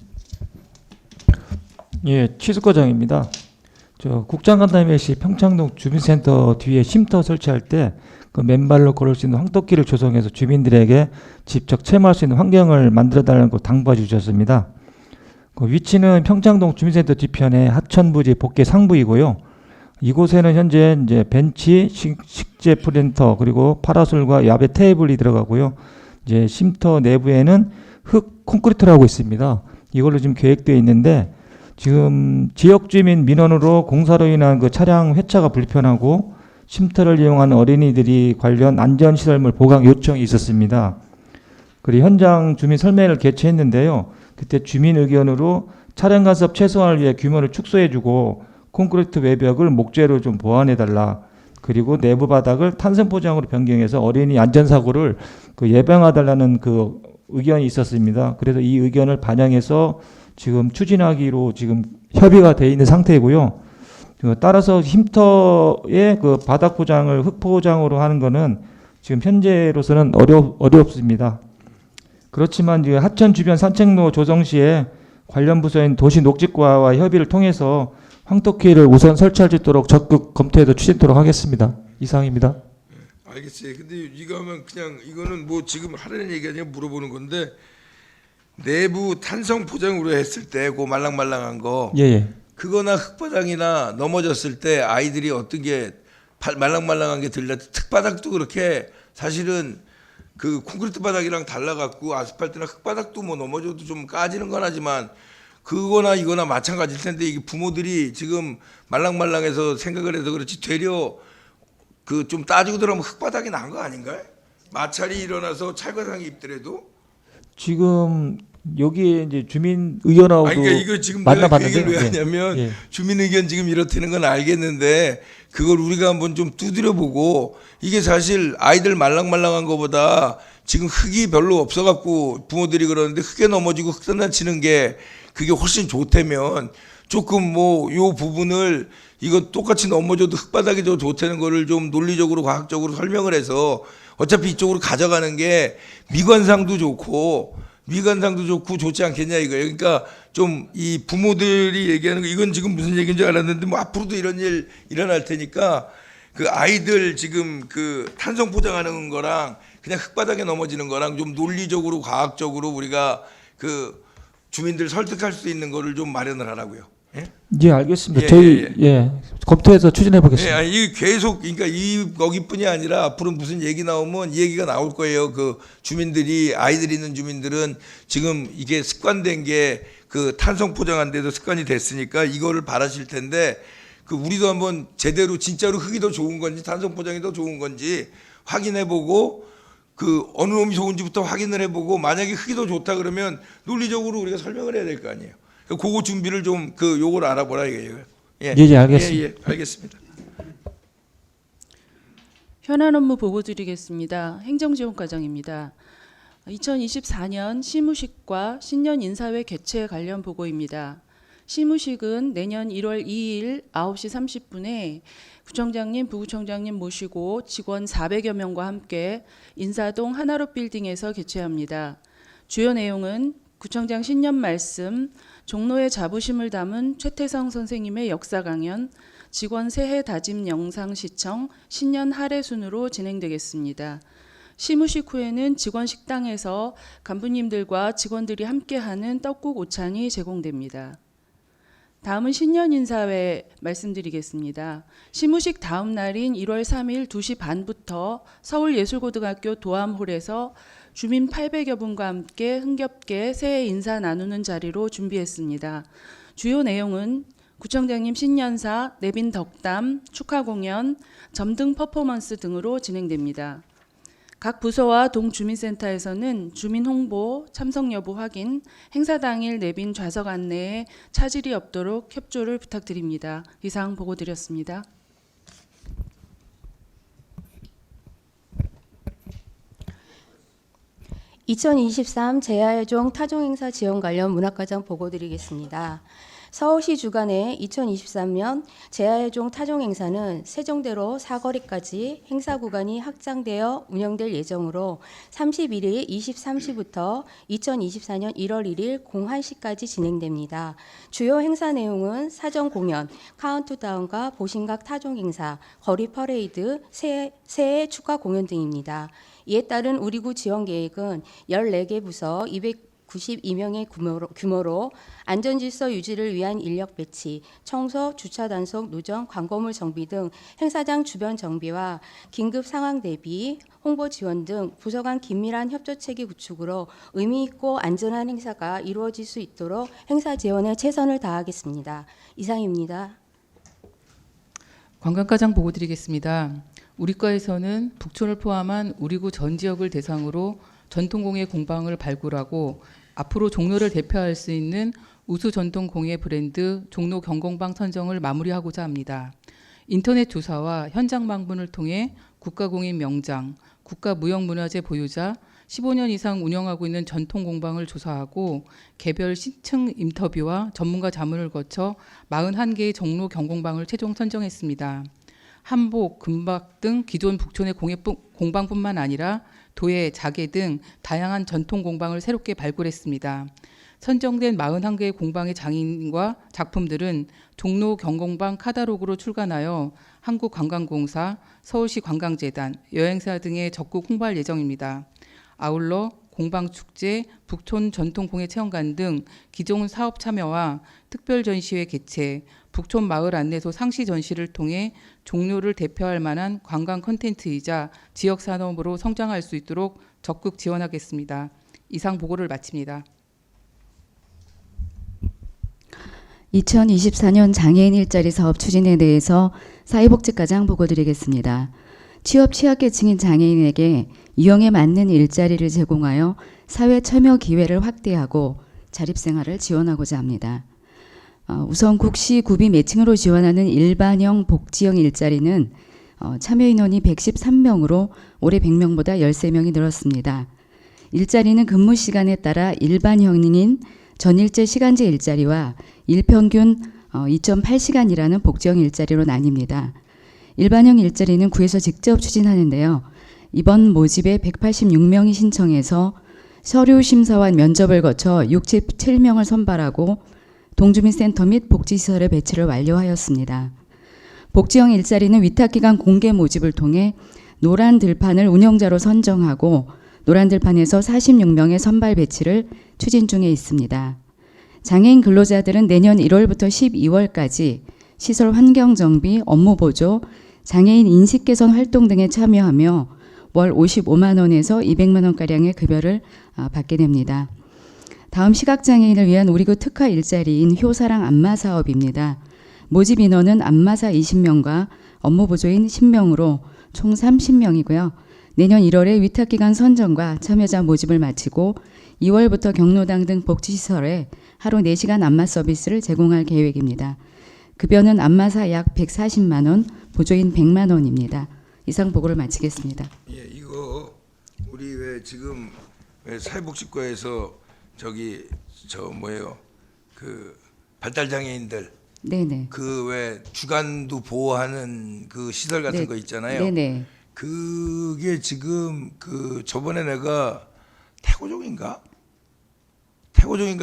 예, 취수과장입니다. 저 국장간담회시 평창동 주민센터 뒤에 쉼터 설치할 때 그 맨발로 걸을 수 있는 황토길을 조성해서 주민들에게 직접 체험할 수 있는 환경을 만들어달라는 거 당부해 주셨습니다. 그 위치는 평창동 주민센터 뒤편에 하천부지 복개 상부이고요. 이곳에는 현재 이제 벤치, 식재 프린터 그리고 파라솔과 야외 테이블이 들어가고요. 이제 쉼터 내부에는 흙 콘크리트를 하고 있습니다. 이걸로 지금 계획되어 있는데 지금 지역 주민 민원으로 공사로 인한 그 차량 회차가 불편하고 쉼터를 이용하는 어린이들이 관련 안전시설물 보강 요청이 있었습니다. 그리고 현장 주민 설명회를 개최했는데요. 그때 주민 의견으로 차량 간섭 최소화를 위해 규모를 축소해주고 콘크리트 외벽을 목재로 좀 보완해달라. 그리고 내부 바닥을 탄성 포장으로 변경해서 어린이 안전사고를 그 예방해달라는 그 의견이 있었습니다. 그래서 이 의견을 반영해서 지금 추진하기로 지금 협의가 돼 있는 상태이고요. 따라서 쉼터의 그 바닥 포장을 흙 포장으로 하는 거는 지금 현재로서는 어렵습니다. 그렇지만 이제 하천 주변 산책로 조성 시에 관련 부서인 도시녹지과와 협의를 통해서 황토길을 우선 설치할 수 있도록 적극 검토해서 추진토록 하겠습니다. 이상입니다. 알겠어요. 근데 이거 하면 그냥 이거는 뭐 지금 하라는 얘기 아니라 물어보는 건데 내부 탄성 포장으로 했을 때 그 말랑말랑한 거 예. 그거나 흙바닥이나 넘어졌을 때 아이들이 어떤 게 말랑말랑한 게 들려 흙바닥도 그렇게 사실은 그 콘크리트 바닥이랑 달라갖고 아스팔트나 흙바닥도 뭐 넘어져도 좀 까지는 건 하지만 그거나 이거나 마찬가지일 텐데 이게 부모들이 지금 말랑말랑해서 생각을 해서 그렇지 되려 그 좀 따지고 들어가면 흙바닥이 난 거 아닌가요? 마찰이 일어나서 찰과상이 입더라도 지금 여기에 이제 주민 의견하고도 아니 그러니까 이거 지금 내가 그 만나봤는데 얘기를 왜 하냐면 예. 주민 의견 지금 이렇다는 건 알겠는데 그걸 우리가 한번 좀 두드려 보고 이게 사실 아이들 말랑말랑한 거보다 지금 흙이 별로 없어갖고 부모들이 그러는데 흙에 넘어지고 흙단단치는 게 그게 훨씬 좋다면 조금 뭐 요 부분을 이거 똑같이 넘어져도 흙바닥이 더 좋다는 거를 좀 논리적으로 과학적으로 설명을 해서 어차피 이쪽으로 가져가는 게 미관상도 좋고 좋지 않겠냐 이거예요. 그러니까 좀 이 부모들이 얘기하는 거 이건 지금 무슨 얘기인 줄 알았는데 뭐 앞으로도 이런 일 일어날 테니까 그 아이들 지금 그 탄성 포장하는 거랑 그냥 흙바닥에 넘어지는 거랑 좀 논리적으로 과학적으로 우리가 그 주민들 설득할 수 있는 거를 좀 마련을 하라고요. 예? 예, 알겠습니다. 예, 저희 검토해서 추진해 예, 보겠습니다. 아니, 이게 계속 그러니까 이 거기뿐이 아니라 앞으로 무슨 얘기 나오면 이 얘기가 나올 거예요. 그 주민들이 아이들 있는 주민들은 지금 이게 습관된 게 그 탄성 포장한 데도 습관이 됐으니까 이거를 바라실 텐데 그 우리도 한번 제대로 진짜로 흙이 더 좋은 건지 탄성 포장이 더 좋은 건지 확인해보고 그 어느 놈이 좋은지부터 확인을 해보고 만약에 흙이 더 좋다 그러면 논리적으로 우리가 설명을 해야 될 거 아니에요. 그거 준비를 좀 그 요걸 알아보라 이거예요. 예, 알겠습니다. 예, 알겠습니다. 현안 업무 보고 드리겠습니다. 행정지원과장입니다. 2024년 시무식과 신년 인사회 개최 관련 보고입니다. 시무식은 내년 1월 2일 9시 30분에 구청장님, 부구청장님 모시고 직원 400여 명과 함께 인사동 하나로 빌딩에서 개최합니다. 주요 내용은 구청장 신년 말씀, 종로의 자부심을 담은 최태성 선생님의 역사 강연, 직원 새해 다짐 영상 시청, 신년 할애 순으로 진행되겠습니다. 시무식 후에는 직원 식당에서 간부님들과 직원들이 함께하는 떡국 오찬이 제공됩니다. 다음은 신년 인사회 말씀드리겠습니다. 시무식 다음 날인 1월 3일 2시 반부터 서울예술고등학교 도암홀에서 주민 800여 분과 함께 흥겹게 새해 인사 나누는 자리로 준비했습니다. 주요 내용은 구청장님 신년사, 내빈 덕담, 축하 공연, 점등 퍼포먼스 등으로 진행됩니다. 각 부서와 동주민센터에서는 주민 홍보, 참석 여부 확인, 행사 당일 내빈 좌석 안내에 차질이 없도록 협조를 부탁드립니다. 이상 보고 드렸습니다. (2023) 재하여종 타종행사 지원 관련 문학과정 보고 드리겠습니다. 서울시 주관의 2023년 재하회종 타종 행사는 세종대로 사거리까지 행사 구간이 확장되어 운영될 예정으로 31일 23시부터 2024년 1월 1일 01시까지 진행됩니다. 주요 행사 내용은 사전 공연, 카운트다운과 보신각 타종 행사, 거리 퍼레이드, 새해 축하 공연 등입니다. 이에 따른 우리구 지원 계획은 14개 부서 292명의 규모로 안전질서 유지를 위한 인력 배치, 청소, 주차 단속, 노정, 광고물 정비 등 행사장 주변 정비와 긴급 상황 대비, 홍보 지원 등 부서 간 긴밀한 협조 체계 구축으로 의미 있고 안전한 행사가 이루어질 수 있도록 행사 지원에 최선을 다하겠습니다. 이상입니다. 관광과장 보고 드리겠습니다. 우리과에서는 북촌을 포함한 우리구 전 지역을 대상으로 전통공예 공방을 발굴하고 앞으로 종로를 대표할 수 있는 우수 전통공예 브랜드 종로 경공방 선정을 마무리하고자 합니다. 인터넷 조사와 현장 방문을 통해 국가공인 명장, 국가무형문화재 보유자, 15년 이상 운영하고 있는 전통공방을 조사하고 개별 신층 인터뷰와 전문가 자문을 거쳐 41개의 종로 경공방을 최종 선정했습니다. 한복, 금박 등 기존 북촌의 공방뿐만 아니라 도예, 자개 등 다양한 전통 공방을 새롭게 발굴했습니다. 선정된 41개의 공방의 장인과 작품들은 종로 경공방 카탈로그로 출간하여 한국관광공사, 서울시 관광재단, 여행사 등에 적극 홍보할 예정입니다. 아울러 공방축제, 북촌 전통공예 체험관 등 기존 사업 참여와 특별 전시회 개최, 북촌 마을 안내소 상시 전시를 통해 종로를 대표할 만한 관광 콘텐츠이자 지역 산업으로 성장할 수 있도록 적극 지원하겠습니다. 이상 보고를 마칩니다. 2024년 장애인 일자리 사업 추진에 대해서 사회복지과장 보고 드리겠습니다. 취업 취약계층인 장애인에게 유형에 맞는 일자리를 제공하여 사회 참여 기회를 확대하고 자립생활을 지원하고자 합니다. 우선 국시 구비 매칭으로 지원하는 일반형 복지형 일자리는 참여 인원이 113명으로 올해 100명보다 13명이 늘었습니다. 일자리는 근무 시간에 따라 일반형인 전일제 시간제 일자리와 일평균 2.8시간이라는 복지형 일자리로 나뉩니다. 일반형 일자리는 구에서 직접 추진하는데요. 이번 모집에 186명이 신청해서 서류 심사와 면접을 거쳐 67명을 선발하고 동주민센터 및 복지시설의 배치를 완료하였습니다. 복지형 일자리는 위탁기관 공개 모집을 통해 노란 들판을 운영자로 선정하고 노란 들판에서 46명의 선발 배치를 추진 중에 있습니다. 장애인 근로자들은 내년 1월부터 12월까지 시설 환경 정비, 업무 보조, 장애인 인식 개선 활동 등에 참여하며 월 55만 원에서 200만 원가량의 급여를 받게 됩니다. 다음 시각장애인을 위한 우리구 특화 일자리인 효사랑 안마 사업입니다. 모집 인원은 안마사 20명과 업무 보조인 10명으로 총 30명이고요. 내년 1월에 위탁기관 선정과 참여자 모집을 마치고 2월부터 경로당 등 복지시설에 하루 4시간 안마 서비스를 제공할 계획입니다. 급여는 안마사 약 140만 원, 보조인 100만 원입니다. 이상 보고를 마치겠습니다. 예, 이거 우리 왜 지금 왜 사회복지과에서 그 발달 장애인들 네네. 그 왜 주간도 보호하는 그 시설 같은 네. 거 있잖아요. 네네. 그게 지금 그 저번에 내가 태고종인가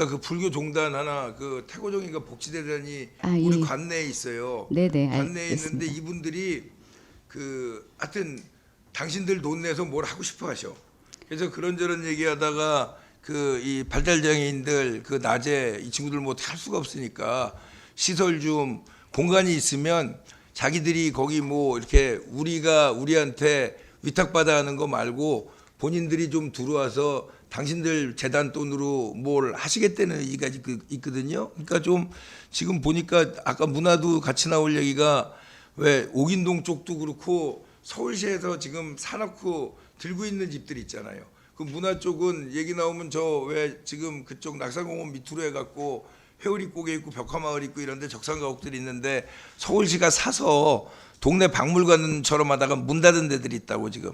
그 불교 종단 하나 그 태고종인가 복지대단이 우리 예. 관내에 있어요. 네네. 관내에 알겠습니다. 있는데 이분들이 그 하여튼 당신들 돈 내서 뭘 하고 싶어 하셔. 그래서 그런저런 얘기하다가 그 이 발달 장애인들 그 낮에 이 친구들 뭐 할 수가 없으니까 시설 좀 공간이 있으면 자기들이 거기 뭐 이렇게 우리가 우리한테 위탁받아 하는 거 말고 본인들이 좀 들어와서 당신들 재단 돈으로 뭘 하시겠다는 얘기가 있거든요. 그러니까 좀 지금 보니까 아까 문화도 같이 나올 얘기가 왜 옥인동 쪽도 그렇고 서울시에서 지금 사놓고 들고 있는 집들 있잖아요. 그 문화 쪽은 얘기 나오면 저 왜 지금 그쪽 낙산공원 밑으로 해갖고 회오리고개 있고 벽화마을 있고 이런데 적산가옥들이 있는데 서울시가 사서 동네 박물관처럼 하다가 문 닫은 데들이 있다고 지금.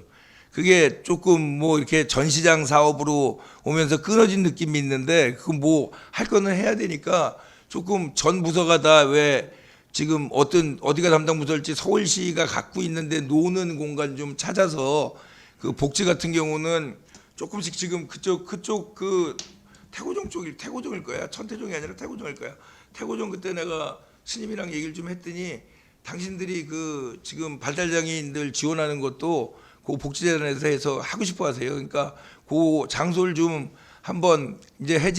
그게 조금 뭐 이렇게 전시장 사업으로 오면서 끊어진 느낌이 있는데 그 뭐 할 거는 해야 되니까 좀 조금 전 부서가 다 왜 지금 어디가 담당 부서일지 서울시가 갖고 있는데 노는 공간 좀 찾아서 그 복지 같은 경우는 조금씩 지금 그쪽 그 태고종일 거야. 천태종이 아니라 태고종일 거야. 태고종 그때 내가 스님이랑 얘기를 좀 했더니 당신들이 그 지금 발달장애인들 지원하는 것도 그 복지재단에서 해서 하고 싶어 하세요. 그러니까 그 장소를 좀 한번 이제 해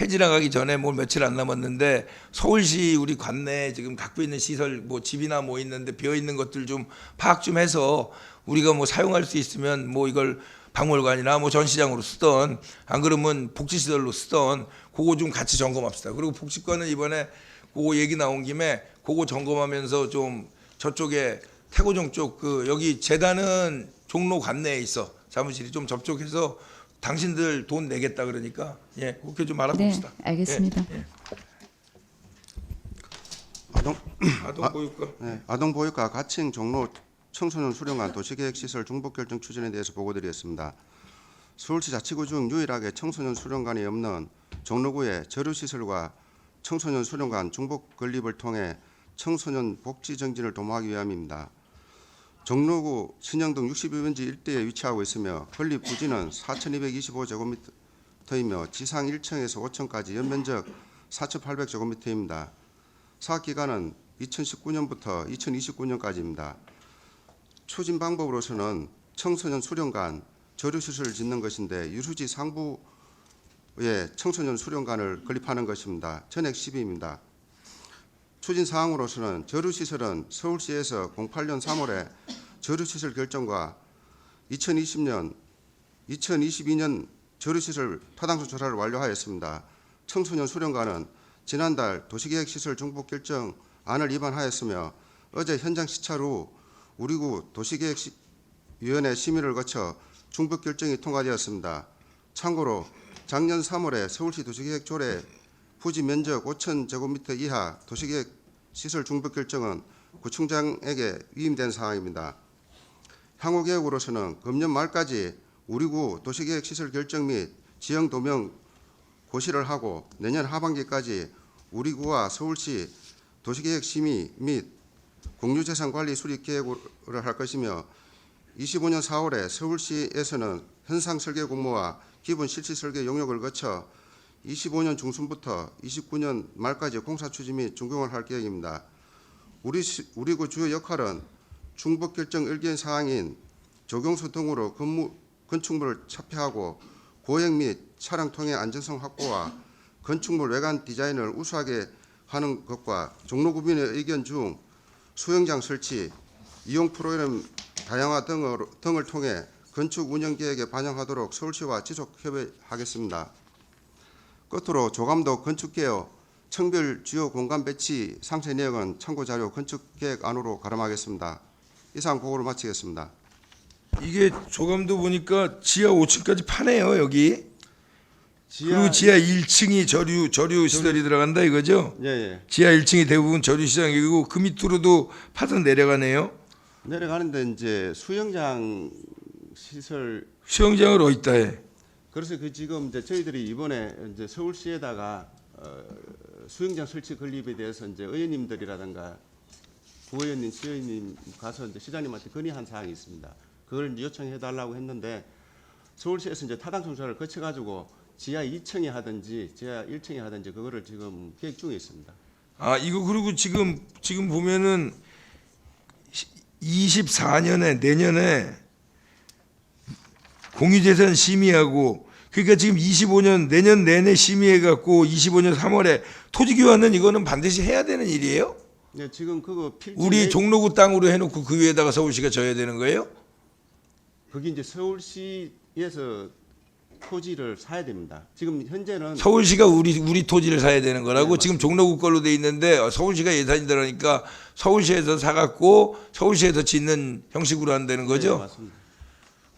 지나가기 전에 뭐 며칠 안 남았는데 서울시 우리 관내에 지금 갖고 있는 시설 뭐 집이나 뭐 있는데 비어 있는 것들 좀 파악 좀 해서 우리가 뭐 사용할 수 있으면 뭐 이걸 박물관이나 뭐 전시장으로 쓰던 안 그러면 복지시설로 쓰던 그거 좀 같이 점검합시다. 그리고 복지관은 이번에 그거 얘기 나온 김에 그거 점검하면서 좀 저쪽에 태고종 쪽 그 여기 재단은 종로 관내에 있어 사무실이 좀 접촉해서 당신들 돈 내겠다 그러니까 예 그렇게 좀 네, 알아봅시다. 알겠습니다. 예. 아동보육과 아동보육과 가칭 종로 청소년 수련관 도시계획시설 중복결정 추진에 대해서 보고드리겠습니다. 서울시 자치구 중 유일하게 청소년 수련관이 없는 종로구의 저류시설과 청소년 수련관 중복 건립을 통해 청소년 복지 정진을 도모하기 위함입니다. 종로구 신영동 62번지 일대에 위치하고 있으며 건립 부지는 4,225제곱미터이며 지상 1층에서 5층까지 연면적 4,800제곱미터입니다. 사업기간은 2019년부터 2029년까지입니다. 추진 방법으로서는 청소년 수련관, 저류시설을 짓는 것인데 유수지 상부에 청소년 수련관을 건립하는 것입니다. 전액 10입니다. 추진 사항으로서는 저류시설은 서울시에서 08년 3월에 저류시설 결정과 2022년 저류시설 타당성 조사를 완료하였습니다. 청소년 수련관은 지난달 도시계획시설 중복 결정안을 위반하였으며 어제 현장 시찰 후 우리구 도시계획위원회 심의를 거쳐 중복 결정이 통과되었습니다. 참고로 작년 3월에 서울시 도시계획 조례 부지 면적 5,000제곱미터 이하 도시계획 시설 중복 결정은 구청장에게 위임된 사항입니다. 향후 계획으로서는 금년 말까지 우리구 도시계획 시설 결정 및 지형 도명 고시를 하고 내년 하반기까지 우리구와 서울시 도시계획 심의 및 공유재산관리 수립 계획을 할 것이며 25년 4월에 서울시에서는 현상 설계 공모와 기본 실시 설계 용역을 거쳐 25년 중순부터 29년 말까지 공사 추진 및 준공을 할 계획입니다. 우리구 주요 역할은 중복 결정 의견 사항인 조경수 등으로 건축물을 차폐하고 고액 및 차량 통행 안전성 확보와 건축물 외관 디자인을 우수하게 하는 것과 종로구민의 의견 중 수영장 설치, 이용 프로그램 다양화 등을 통해 건축 운영 계획에 반영하도록 서울시와 지속 협의하겠습니다. 끝으로 조감독 건축개혁 청별 주요 공간 배치 상세 내역은 참고 자료 건축계획안으로 가름하겠습니다. 이상 보고를 마치겠습니다. 이게 조감도 보니까 지하 5층까지 파네요 여기. 그리고 지하 1층이 저류 시설이 들어간다 이거죠? 예. 지하 1층이 대부분 저류 시장이고 그 밑으로도 파서 내려가네요. 내려가는데 이제 수영장 시설 수영장을 어디다 해? 그래서 그 지금 이제 저희들이 이번에 이제 서울시에다가 수영장 설치 건립에 대해서 이제 의원님들이라든가 구의원님, 시의원님 가서 이제 시장님한테 건의한 사항이 있습니다. 그걸 이제 요청해 달라고 했는데 서울시에서 이제 타당성 조사를 거쳐 가지고 지하 2층에 하든지 지하 1층에 하든지 그거를 지금 계획 중에 있습니다. 아 이거 그리고 지금 보면은 24년에 내년에 공유재산 심의하고 그러니까 지금 25년 내년 내내 심의해 갖고 25년 3월에 토지 교환은 이거는 반드시 해야 되는 일이에요? 네, 지금 그거 필지 우리 종로구 땅으로 해놓고 그 위에다가 서울시가 져야 되는 거예요? 그게 이제 서울시에서 토지를 사야 됩니다. 지금 현재는 서울시가 우리 토지를 사야 되는 거라고. 네, 지금 종로구 걸로 돼 있는데 서울시가 예산이 들어가니까 서울시에서 사갖고 서울시에서 짓는 형식으로 한다는 거죠? 네, 맞습니다.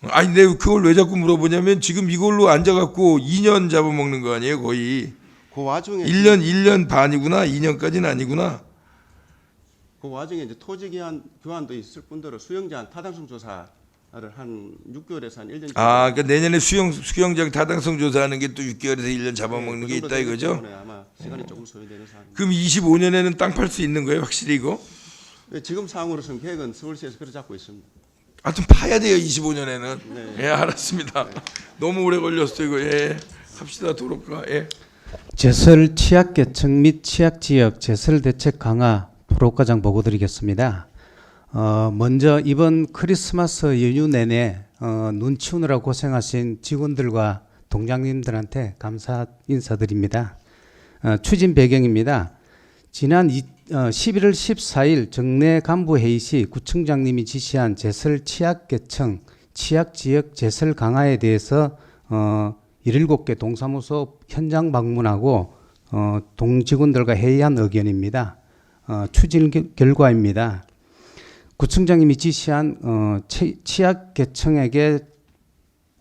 아니 근데 그걸 왜 자꾸 물어보냐면 지금 이걸로 앉아갖고 2년 잡아먹는 거 아니에요 거의. 그 와중에 1년 반이구나. 2년까지는 아니구나. 그 와중에 이제 토지 교환도 있을 뿐더러 수영장 타당성 조사 한 6개월에서 한 1년. 아, 그러니까 내년에 수영장 타당성 조사하는 게 또 6개월에서 1년 잡아먹는 게 있다 이거죠? 아마 시간이 조금 소요되는 사항입니다. 그럼 25년에는 땅 팔 수 있는 거예요, 확실히 이거? 지금 상황으로서는 계획은 서울시에서 그래 잡고 있습니다. 하여튼 파야 돼요, 25년에는. 네. 예, 알았습니다. 너무 오래 걸렸어 이거. 예, 합시다 도로가. 예. 제설 취약계층 및 취약지역 제설 대책 강화 프로과장 보고드리겠습니다. 먼저 이번 크리스마스 연휴 내내 눈 치우느라 고생하신 직원들과 동장님들한테 감사 인사드립니다. 추진 배경입니다. 지난 11월 14일 정례 간부 회의 시 구청장님이 지시한 제설 취약계층 취약지역 제설 강화에 대해서 17개 동사무소 현장 방문하고 동직원들과 회의한 의견입니다. 추진 결과입니다. 구청장님이 지시한 취약계층에게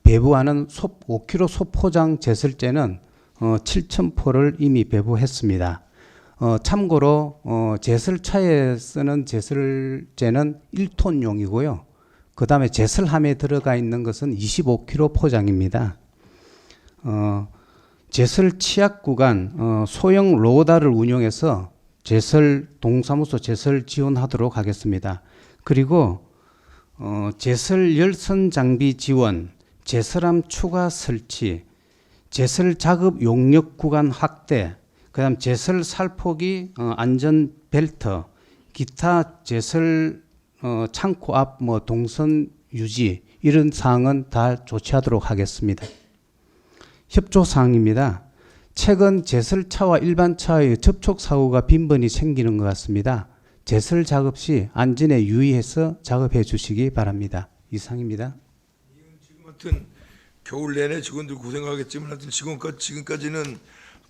배부하는 5kg 소포장 제설제는 7,000포를 이미 배부했습니다. 참고로 제설차에 쓰는 제설제는 1톤용이고요. 그 다음에 제설함에 들어가 있는 것은 25kg 포장입니다. 제설 취약 구간 소형 로다를 운영해서 제설 동사무소 제설 지원하도록 하겠습니다. 그리고 제설 열선 장비 지원, 제설함 추가 설치, 제설 작업 용역 구간 확대, 그다음 제설 살포기 안전 벨트, 기타 제설 창고 앞 동선 유지 이런 사항은 다 조치하도록 하겠습니다. 협조 사항입니다. 최근 제설차와 일반차의 접촉 사고가 빈번히 생기는 것 같습니다. 제설 작업 시 안전에 유의해서 작업해 주시기 바랍니다. 이상입니다. 지금 하여튼 겨울 내내 직원들 고생하겠지만 하여튼 지금까지는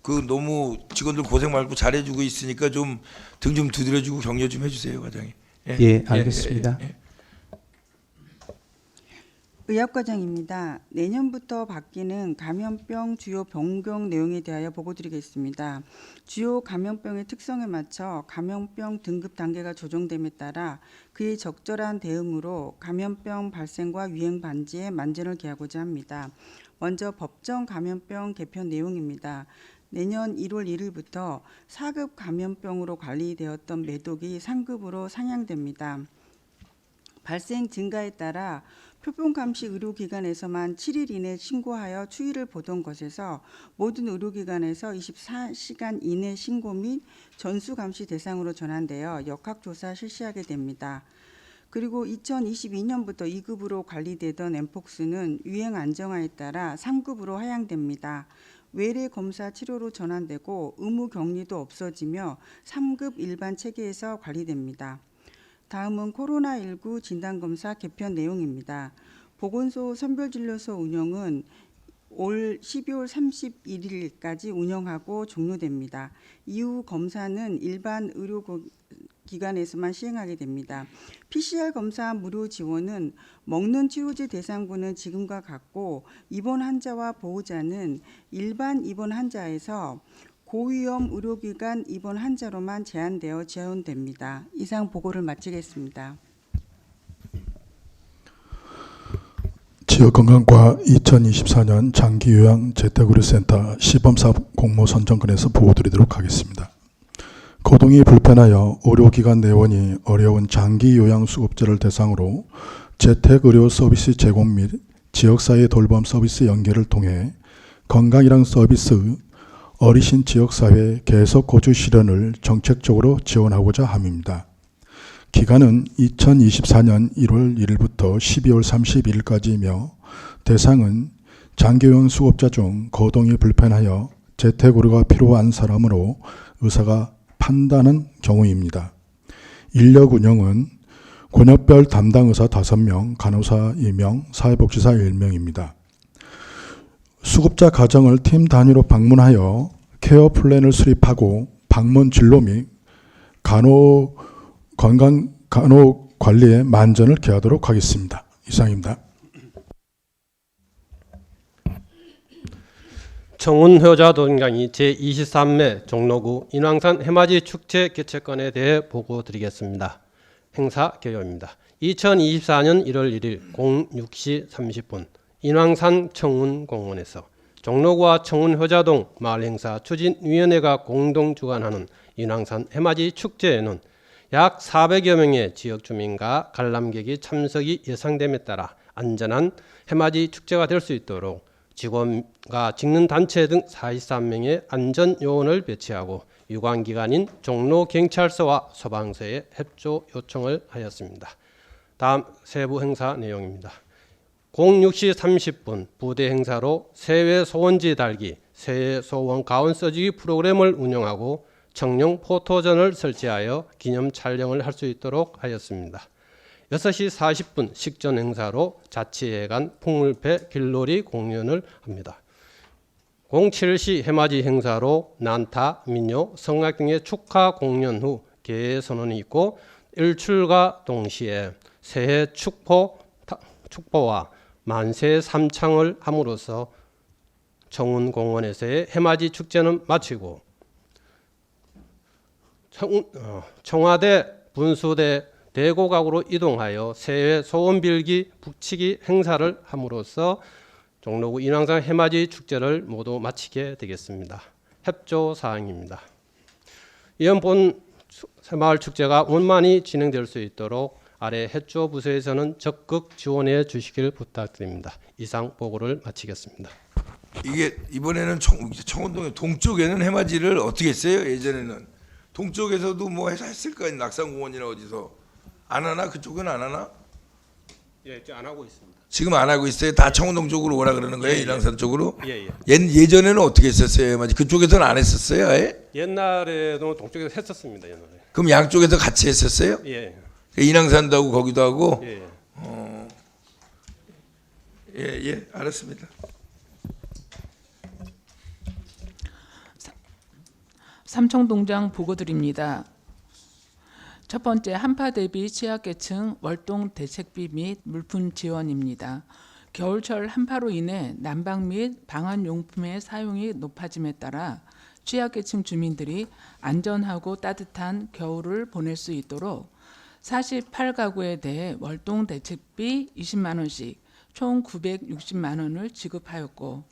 그 너무 직원들 고생 말고 잘해주고 있으니까 좀 등 좀 두드려주고 격려 좀 해주세요, 과장님. 예, 알겠습니다. 의학과장입니다. 내년부터 바뀌는 감염병 주요 병경 내용에 대하여 보고드리겠습니다. 주요 감염병의 특성에 맞춰 감염병 등급 단계가 조정됨에 따라 그에 적절한 대응으로 감염병 발생과 유행 방지에 만전을 기하고자 합니다. 먼저 법정 감염병 개편 내용입니다. 내년 1월 1일부터 4급 감염병으로 관리되었던 매독이 3급으로 상향됩니다. 발생 증가에 따라 표본감시 의료기관에서만 7일 이내 신고하여 추이를 보던 것에서 모든 의료기관에서 24시간 이내 신고 및 전수감시 대상으로 전환되어 역학조사 실시하게 됩니다. 그리고 2022년부터 2급으로 관리되던 엠폭스는 유행 안정화에 따라 3급으로 하향됩니다. 외래 검사 치료로 전환되고 의무 격리도 없어지며 3급 일반 체계에서 관리됩니다. 다음은 코로나19 진단검사 개편 내용입니다. 보건소 선별진료소 운영은 올 12월 31일까지 운영하고 종료됩니다. 이후 검사는 일반 의료기관에서만 시행하게 됩니다. PCR 검사 무료 지원은 먹는 치료제 대상군은 지금과 같고 입원 환자와 보호자는 일반 입원 환자에서 고위험 의료기관 입원 환자로만 제한되어 지원됩니다. 이상 보고를 마치겠습니다. 지역건강과 2024년 장기요양 재택의료센터 시범사업 공모 선정권에서 보고드리도록 하겠습니다. 거동이 불편하여 의료기관 내원이 어려운 장기요양수급자를 대상으로 재택의료 서비스 제공 및 지역사회 돌봄 서비스 연계를 통해 건강이랑 서비스 어르신 지역사회 계속 거주 실현을 정책적으로 지원하고자 함입니다. 기간은 2024년 1월 1일부터 12월 31일까지이며 대상은 장기요양 수급자 중 거동이 불편하여 재택의료가 필요한 사람으로 의사가 판단한 경우입니다. 인력 운영은 권역별 담당 의사 5명, 간호사 2명, 사회복지사 1명입니다. 수급자 가정을 팀 단위로 방문하여 케어 플랜을 수립하고 방문 진료 및 간호 관리에 만전을 기하도록 하겠습니다. 이상입니다. 청운효자 동강이 제23회 종로구 인왕산 해맞이 축제 개최권에 대해 보고드리겠습니다. 행사 개요입니다. 2024년 1월 1일 06시 30분 인왕산 청운공원에서 종로구와 청운효자동 마을행사 추진위원회가 공동 주관하는 인왕산 해맞이 축제에는 약 400여 명의 지역 주민과 관람객이 참석이 예상됨에 따라 안전한 해맞이 축제가 될 수 있도록 직원과 직능단체 등 43명의 안전요원을 배치하고 유관기관인 종로경찰서와 소방서에 협조 요청을 하였습니다. 다음 세부 행사 내용입니다. 06시 30분 부대 행사로 새해 소원지 달기, 새해 소원 가운 써주기 프로그램을 운영하고 청룡 포토전을 설치하여 기념 촬영을 할 수 있도록 하였습니다. 6시 40분 식전 행사로 자치회관 풍물패 길놀이 공연을 합니다. 07시 해맞이 행사로 난타, 민요, 성악 등의 축하 공연 후 개회 선언이 있고 일출과 동시에 새해 축포와 만세 삼창을 함으로써 청운공원에서의 해맞이 축제는 마치고 청와대 분수대 대고각으로 이동하여 새해 소원빌기 북치기 행사를 함으로써 종로구 인왕산 해맞이 축제를 모두 마치게 되겠습니다. 협조 사항입니다. 이번 본 새마을 축제가 원만히 진행될 수 있도록 아래 협조 부서에서는 적극 지원해 주시길 부탁드립니다. 이상 보고를 마치겠습니다. 이게 이번에는 청운동의 동쪽에는 해맞이를 어떻게 했어요? 예전에는 동쪽에서도 뭐 해서 했을 거예요. 낙산공원이나 어디서 안 하나? 그쪽은 안 하나? 예, 안 하고 있습니다. 지금 안 하고 있어요. 다 청운동 쪽으로 오라 그러는 거예요. 예, 인왕산 쪽으로. 예. 예전에는 어떻게 했었어요? 해맞이 그쪽에서는 안 했었어요. 아예? 옛날에도 동쪽에서 했었습니다. 옛날에. 그럼 양쪽에서 같이 했었어요? 예. 인왕산도 하고 거기도 하고. 예. 예, 알았습니다. 삼청동장 보고드립니다. 첫 번째, 한파 대비 취약계층 월동 대책비 및 물품 지원입니다. 겨울철 한파로 인해 난방 및 방한용품의 사용이 높아짐에 따라 취약계층 주민들이 안전하고 따뜻한 겨울을 보낼 수 있도록 48가구에 대해 월동 대책비 20만 원씩 총 960만 원을 지급하였고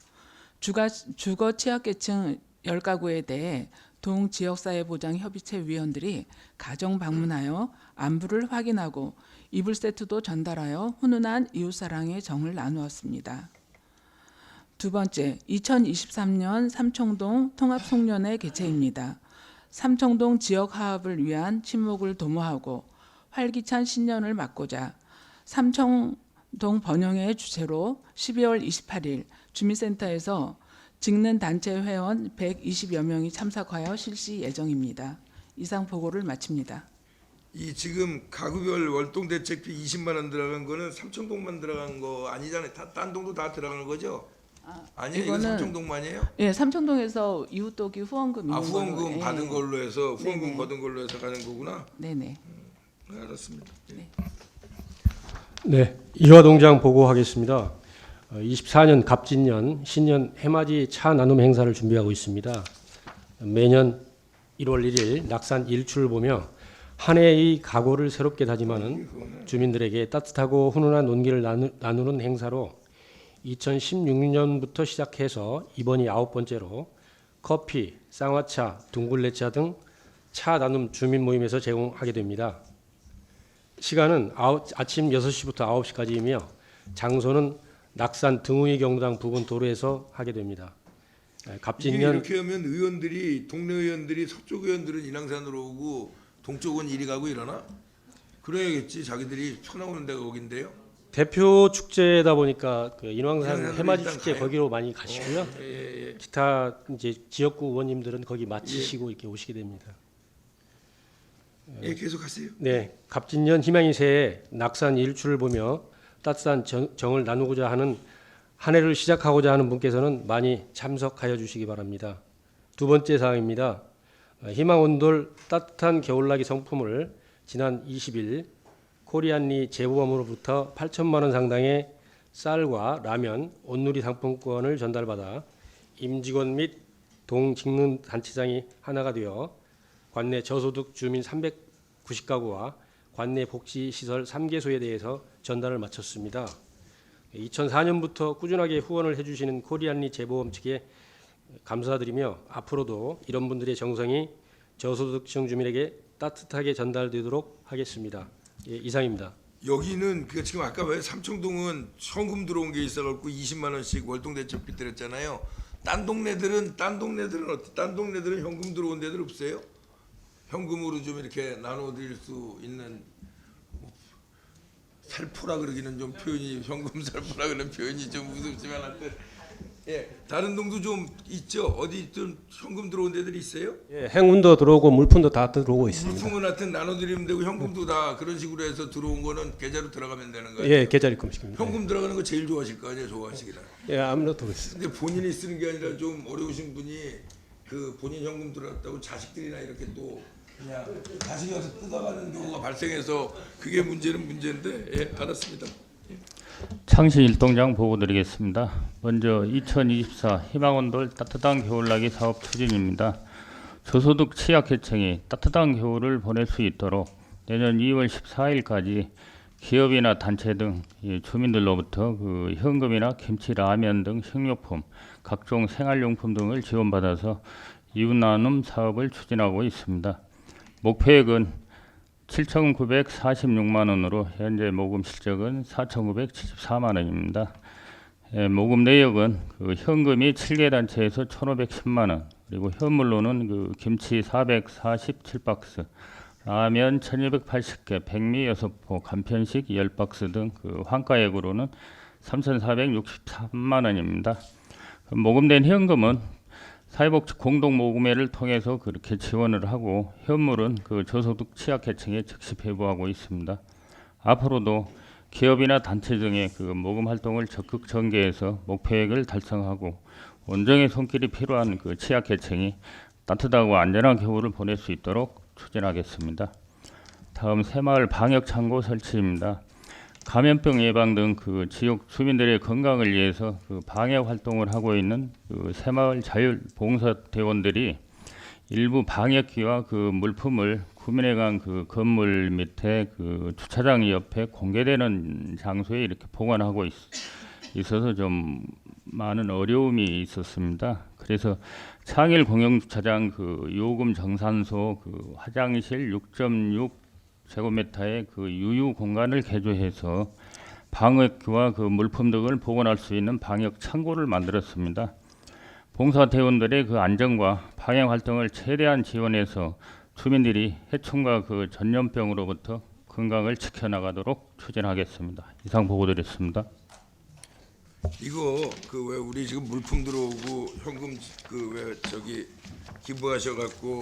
주거 취약계층 10가구에 대해 동지역사회보장협의체 위원들이 가정 방문하여 안부를 확인하고 이불 세트도 전달하여 훈훈한 이웃사랑의 정을 나누었습니다. 두 번째, 2023년 삼청동 통합송년회 개최입니다. 삼청동 지역화합을 위한 친목을 도모하고 활기찬 신년을 맞고자 삼청동 번영회 주최로 12월 28일 주민센터에서 직능단체 회원 120여 명이 참석하여 실시 예정입니다. 이상 보고를 마칩니다. 이 지금 가구별 월동 대책비 20만 원 들어간 거는 삼청동만 들어간 거 아니잖아요. 딴 동도 다 들어가는 거죠? 아니요, 이거 삼청동만이에요? 예, 삼청동에서 이웃돕기 후원금 후원금 예. 받은 걸로 해서 후원금 네네. 받은 걸로 해서 가는 거구나. 네네. 알았습니다. 네. 네, 이화동장 보고하겠습니다. 24년 갑진년 신년 해맞이 차 나눔 행사를 준비하고 있습니다. 매년 1월 1일 낙산 일출을 보며 한 해의 각오를 새롭게 다짐하는 주민들에게 따뜻하고 훈훈한 온기를 나누는 행사로 2016년부터 시작해서 이번이 9번째로 커피, 쌍화차, 둥글레차 등 차 나눔 주민 모임에서 제공하게 됩니다. 시간은 아침 6시부터 9시까지이며 장소는 낙산 등우이 경로당 부근 도로에서 하게 됩니다. 갑진년 이렇게 하면 의원들이 동네 의원들이 서쪽 의원들은 인왕산으로 오고 동쪽은 이리 가고 이러나? 그래야겠지. 자기들이 쳐나오는 데가 거긴데요. 대표 축제다 보니까 그 인왕산 해맞이 일단 축제 가요. 거기로 많이 가시고요. 예. 기타 이제 지역구 의원님들은 거기 마치시고 이렇게 오시게 됩니다. 예, 계속하세요. 네, 갑진년 희망이 새해 낙산 일출을 보며 따뜻한 정을 나누고자 하는 한 해를 시작하고자 하는 분께서는 많이 참석하여 주시기 바랍니다. 두 번째 사항입니다. 희망온돌 따뜻한 겨울나기 상품을 지난 20일 코리안리 재보험으로부터 8천만 원 상당의 쌀과 라면, 온누리 상품권을 전달받아 임직원 및 동직능단체장이 하나가 되어 관내 저소득 주민 390가구와 관내 복지시설 3개소에 대해서 전달을 마쳤습니다. 2004년부터 꾸준하게 후원을 해주시는 코리안리 재보험 측에 감사드리며 앞으로도 이런 분들의 정성이 저소득층 주민에게 따뜻하게 전달되도록 하겠습니다. 예, 이상입니다. 여기는 그 지금 아까 왜 삼청동은 현금 들어온 게 있어갖고 20만 원씩 월동 대책비 드렸잖아요. 딴 동네들은 어때? 딴 동네들은 현금 들어온 데들 없어요? 현금으로 좀 이렇게 나눠드릴 수 있는 살포라 그러기는 좀 표현이 현금 살포라 그러는 표현이 좀 무섭지만 하여튼 예 다른 동도 좀 있죠. 어디 좀 현금 들어온 데들이 있어요? 예, 행운도 들어오고 물품도 다 들어오고 있습니다. 물품은 하여튼 나눠드리면 되고 현금도 다 그런 식으로 해서 들어온 거는 계좌로 들어가면 되는 거예요. 예, 계좌 입금식입니다. 현금 들어가는 거 제일 좋아하실 거 아니에요, 좋아하시기라. 예, 아무래도 그렇습니다. 근데 본인이 쓰는 게 아니라 좀 어려우신 분이 그 본인 현금 들어갔다고 자식들이나 이렇게 또 그냥 자식이 와서 뜯어가는 경우가 발생해서 그게 문제인데 예, 알았습니다. 창시 일동장 보고드리겠습니다. 먼저 2024 희망온돌 따뜻한 겨울나기 사업 추진입니다. 저소득 취약계층이 따뜻한 겨울을 보낼 수 있도록 내년 2월 14일까지 기업이나 단체 등 주민들로부터 그 현금이나 김치, 라면 등 식료품, 각종 생활용품 등을 지원받아서 이웃 나눔 사업을 추진하고 있습니다. 목표액은 7,946만 원으로 현재 모금 실적은 4,974만 원입니다. 모금 내역은 그 현금이 7개 단체에서 1,510만 원, 그리고 현물로는 그 김치 447박스, 라면 1,280개, 백미 6포, 간편식 10박스 등 그 환가액으로는 3,463만 원입니다. 모금된 현금은 사회복지 공동모금회를 통해서 그렇게 지원을 하고 현물은 그 저소득 취약계층에 즉시 배부하고 있습니다. 앞으로도 기업이나 단체 등의 그 모금 활동을 적극 전개해서 목표액을 달성하고 온정의 손길이 필요한 그 취약계층이 따뜻하고 안전한 겨울을 보낼 수 있도록 추진하겠습니다. 다음 새마을 방역창고 설치입니다. 감염병 예방 등 그 지역 주민들의 건강을 위해서 그 방역 활동을 하고 있는 그 새마을 자율봉사대원들이 일부 방역기와 그 물품을 구민회관 그 건물 밑에 그 주차장 옆에 공개되는 장소에 이렇게 보관하고 있어서 좀 많은 어려움이 있었습니다. 그래서 창일 공영주차장 그 요금 정산소 그 화장실 6.6 제곱미터의 그 유유 공간을 개조해서 방역기와 그 물품 등을 보관할 수 있는 방역 창고를 만들었습니다. 봉사대원들의 그 안전과 방역 활동을 최대한 지원해서 주민들이 해충과 그 전염병으로부터 건강을 지켜나가도록 추진하겠습니다. 이상 보고드렸습니다. 이거 그 왜 우리 지금 물품 들어오고 현금 그 왜 저기 기부하셔갖고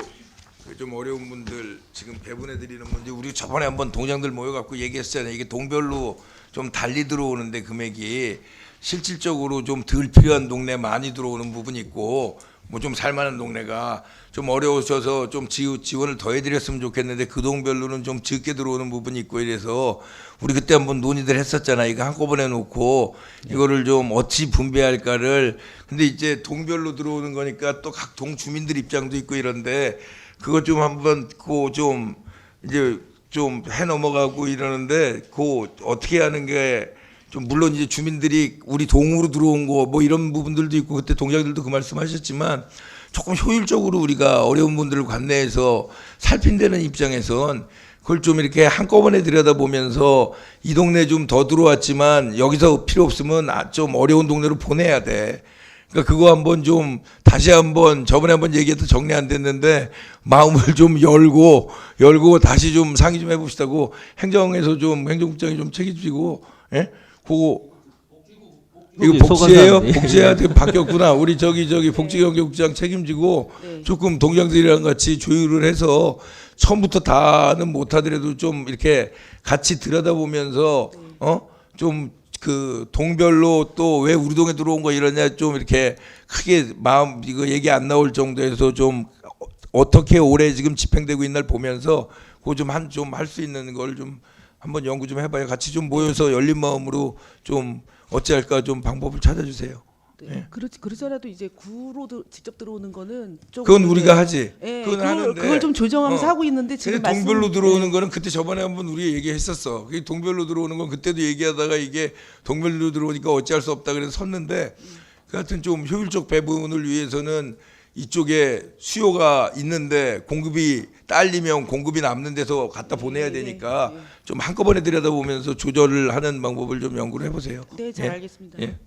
좀 어려운 분들 지금 배분해 드리는 문제 우리 저번에 한번 동장들 모여갖고 얘기했잖아요. 이게 동별로 좀 달리 들어오는데 금액이 실질적으로 좀 덜 필요한 동네 많이 들어오는 부분이 있고 뭐 좀 살만한 동네가 좀 어려우셔서 좀 지원을 더 해드렸으면 좋겠는데 그 동별로는 좀 적게 들어오는 부분이 있고 이래서 우리 그때 한번 논의들 했었잖아요. 이거 한꺼번에 놓고 이거를 좀 어찌 분배할까를 근데 이제 동별로 들어오는 거니까 또 각 동 주민들 입장도 있고 이런데 그거 좀 한번 그 좀 이제 좀 해 넘어가고 이러는데 그 어떻게 하는 게 좀 물론 이제 주민들이 우리 동으로 들어온 거 뭐 이런 부분들도 있고 그때 동장들도 그 말씀하셨지만 조금 효율적으로 우리가 어려운 분들을 관내해서 살핀다는 입장에선 그걸 좀 이렇게 한꺼번에 들여다보면서 이 동네 좀 더 들어왔지만 여기서 필요 없으면 좀 어려운 동네로 보내야 돼. 그러니까 그거 한번 좀 다시 한번 저번에 한번 얘기해도 정리 안 됐는데 마음을 좀 열고 다시 좀 상의 좀 해봅시다고 행정에서 좀 행정국장이 좀 책임지고 예? 그거 이거 복지예요? 복지해야 돼 바뀌었구나. 우리 저기 복지경제국장 책임지고 조금 동장들이랑 같이 조율을 해서 처음부터 다는 못하더라도 좀 이렇게 같이 들여다보면서 좀 그 동별로 또 왜 우리 동에 들어온 거 이러냐 좀 이렇게 크게 마음 이거 얘기 안 나올 정도에서 좀 어떻게 올해 지금 집행되고 있는 날 보면서 그거 좀 할 수 있는 걸 좀 한번 연구 좀 해봐요. 같이 좀 모여서 열린 마음으로 좀 어찌할까 좀 방법을 찾아주세요. 네. 그러더라도 이제 구로 직접 들어오는 거는 좀 그건 우리가 하지. 네, 그건 하는데 그걸 좀 조정하면서 하고 있는데 지금 동별로 들어오는 거는 그때 저번에 한번 우리 얘기했었어. 그게 동별로 들어오는 건 그때도 얘기하다가 이게 동별로 들어오니까 어찌할 수 없다 그래서 섰는데 그 하여튼 좀 효율적 배분을 위해서는 이쪽에 수요가 있는데 공급이 딸리면 공급이 남는 데서 갖다 보내야 되니까 좀 한꺼번에 들여다보면서 조절을 하는 방법을 좀 연구를 해보세요. 네, 잘 알겠습니다. 예.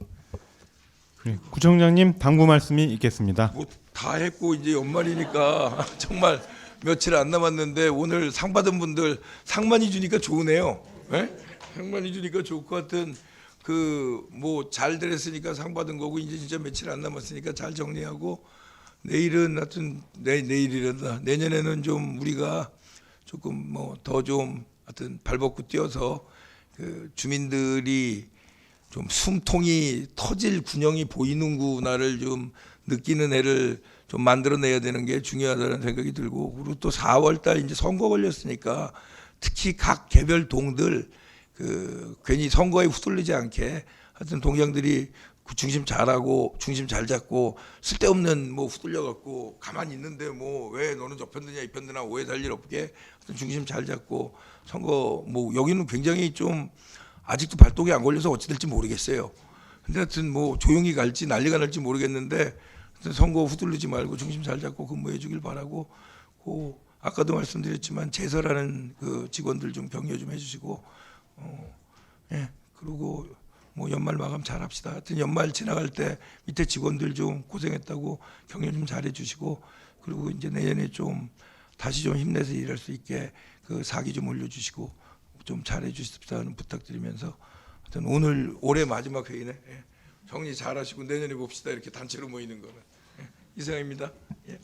구청장님 당부 말씀이 있겠습니다. 뭐 다 했고 이제 연말이니까 정말 며칠 안 남았는데 오늘 상 받은 분들 상 많이 주니까 좋으네요. 예? 상 많이 주니까 좋을 것 같은 그 뭐 잘들 했으니까 상 받은 거고 이제 진짜 며칠 안 남았으니까 잘 정리하고 내일은 하여튼 내일이란다. 내년에는 좀 우리가 조금 뭐 더 좀 하여튼 발벗고 뛰어서 그 주민들이 좀 숨통이 터질 군형이 보이는구나를 좀 느끼는 해를 좀 만들어내야 되는 게 중요하다는 생각이 들고 그리고 또 4월달 이제 선거 걸렸으니까 특히 각 개별 동들 그 괜히 선거에 휘둘리지 않게 하여튼 동장들이 그 중심 잘하고 중심 잘 잡고 쓸데없는 뭐 휘둘려 갖고 가만히 있는데 뭐 왜 너는 저 편 드냐 이 편 드나 오해 살 일 없게 하여튼 중심 잘 잡고 선거 뭐 여기는 굉장히 좀 아직도 발동이 안 걸려서 어찌 될지 모르겠어요. 근데 하여튼 뭐 조용히 갈지 난리가 날지 모르겠는데 선거 휘둘리지 말고 중심 잘 잡고 근무해 주길 바라고 그 아까도 말씀드렸지만 제설하는 그 직원들 좀 격려 좀 해주시고 예 그리고 뭐 연말 마감 잘 합시다. 하여튼 연말 지나갈 때 밑에 직원들 좀 고생했다고 격려 좀 잘해 주시고 그리고 이제 내년에 좀 다시 좀 힘내서 일할 수 있게 그 사기 좀 올려주시고 좀 잘해 주십사는 부탁드리면서 하여튼 오늘 올해 마지막 회의네. 예. 정리 잘하시고 내년에 봅시다. 이렇게 단체로 모이는 거는 예. 이상입니다. 예.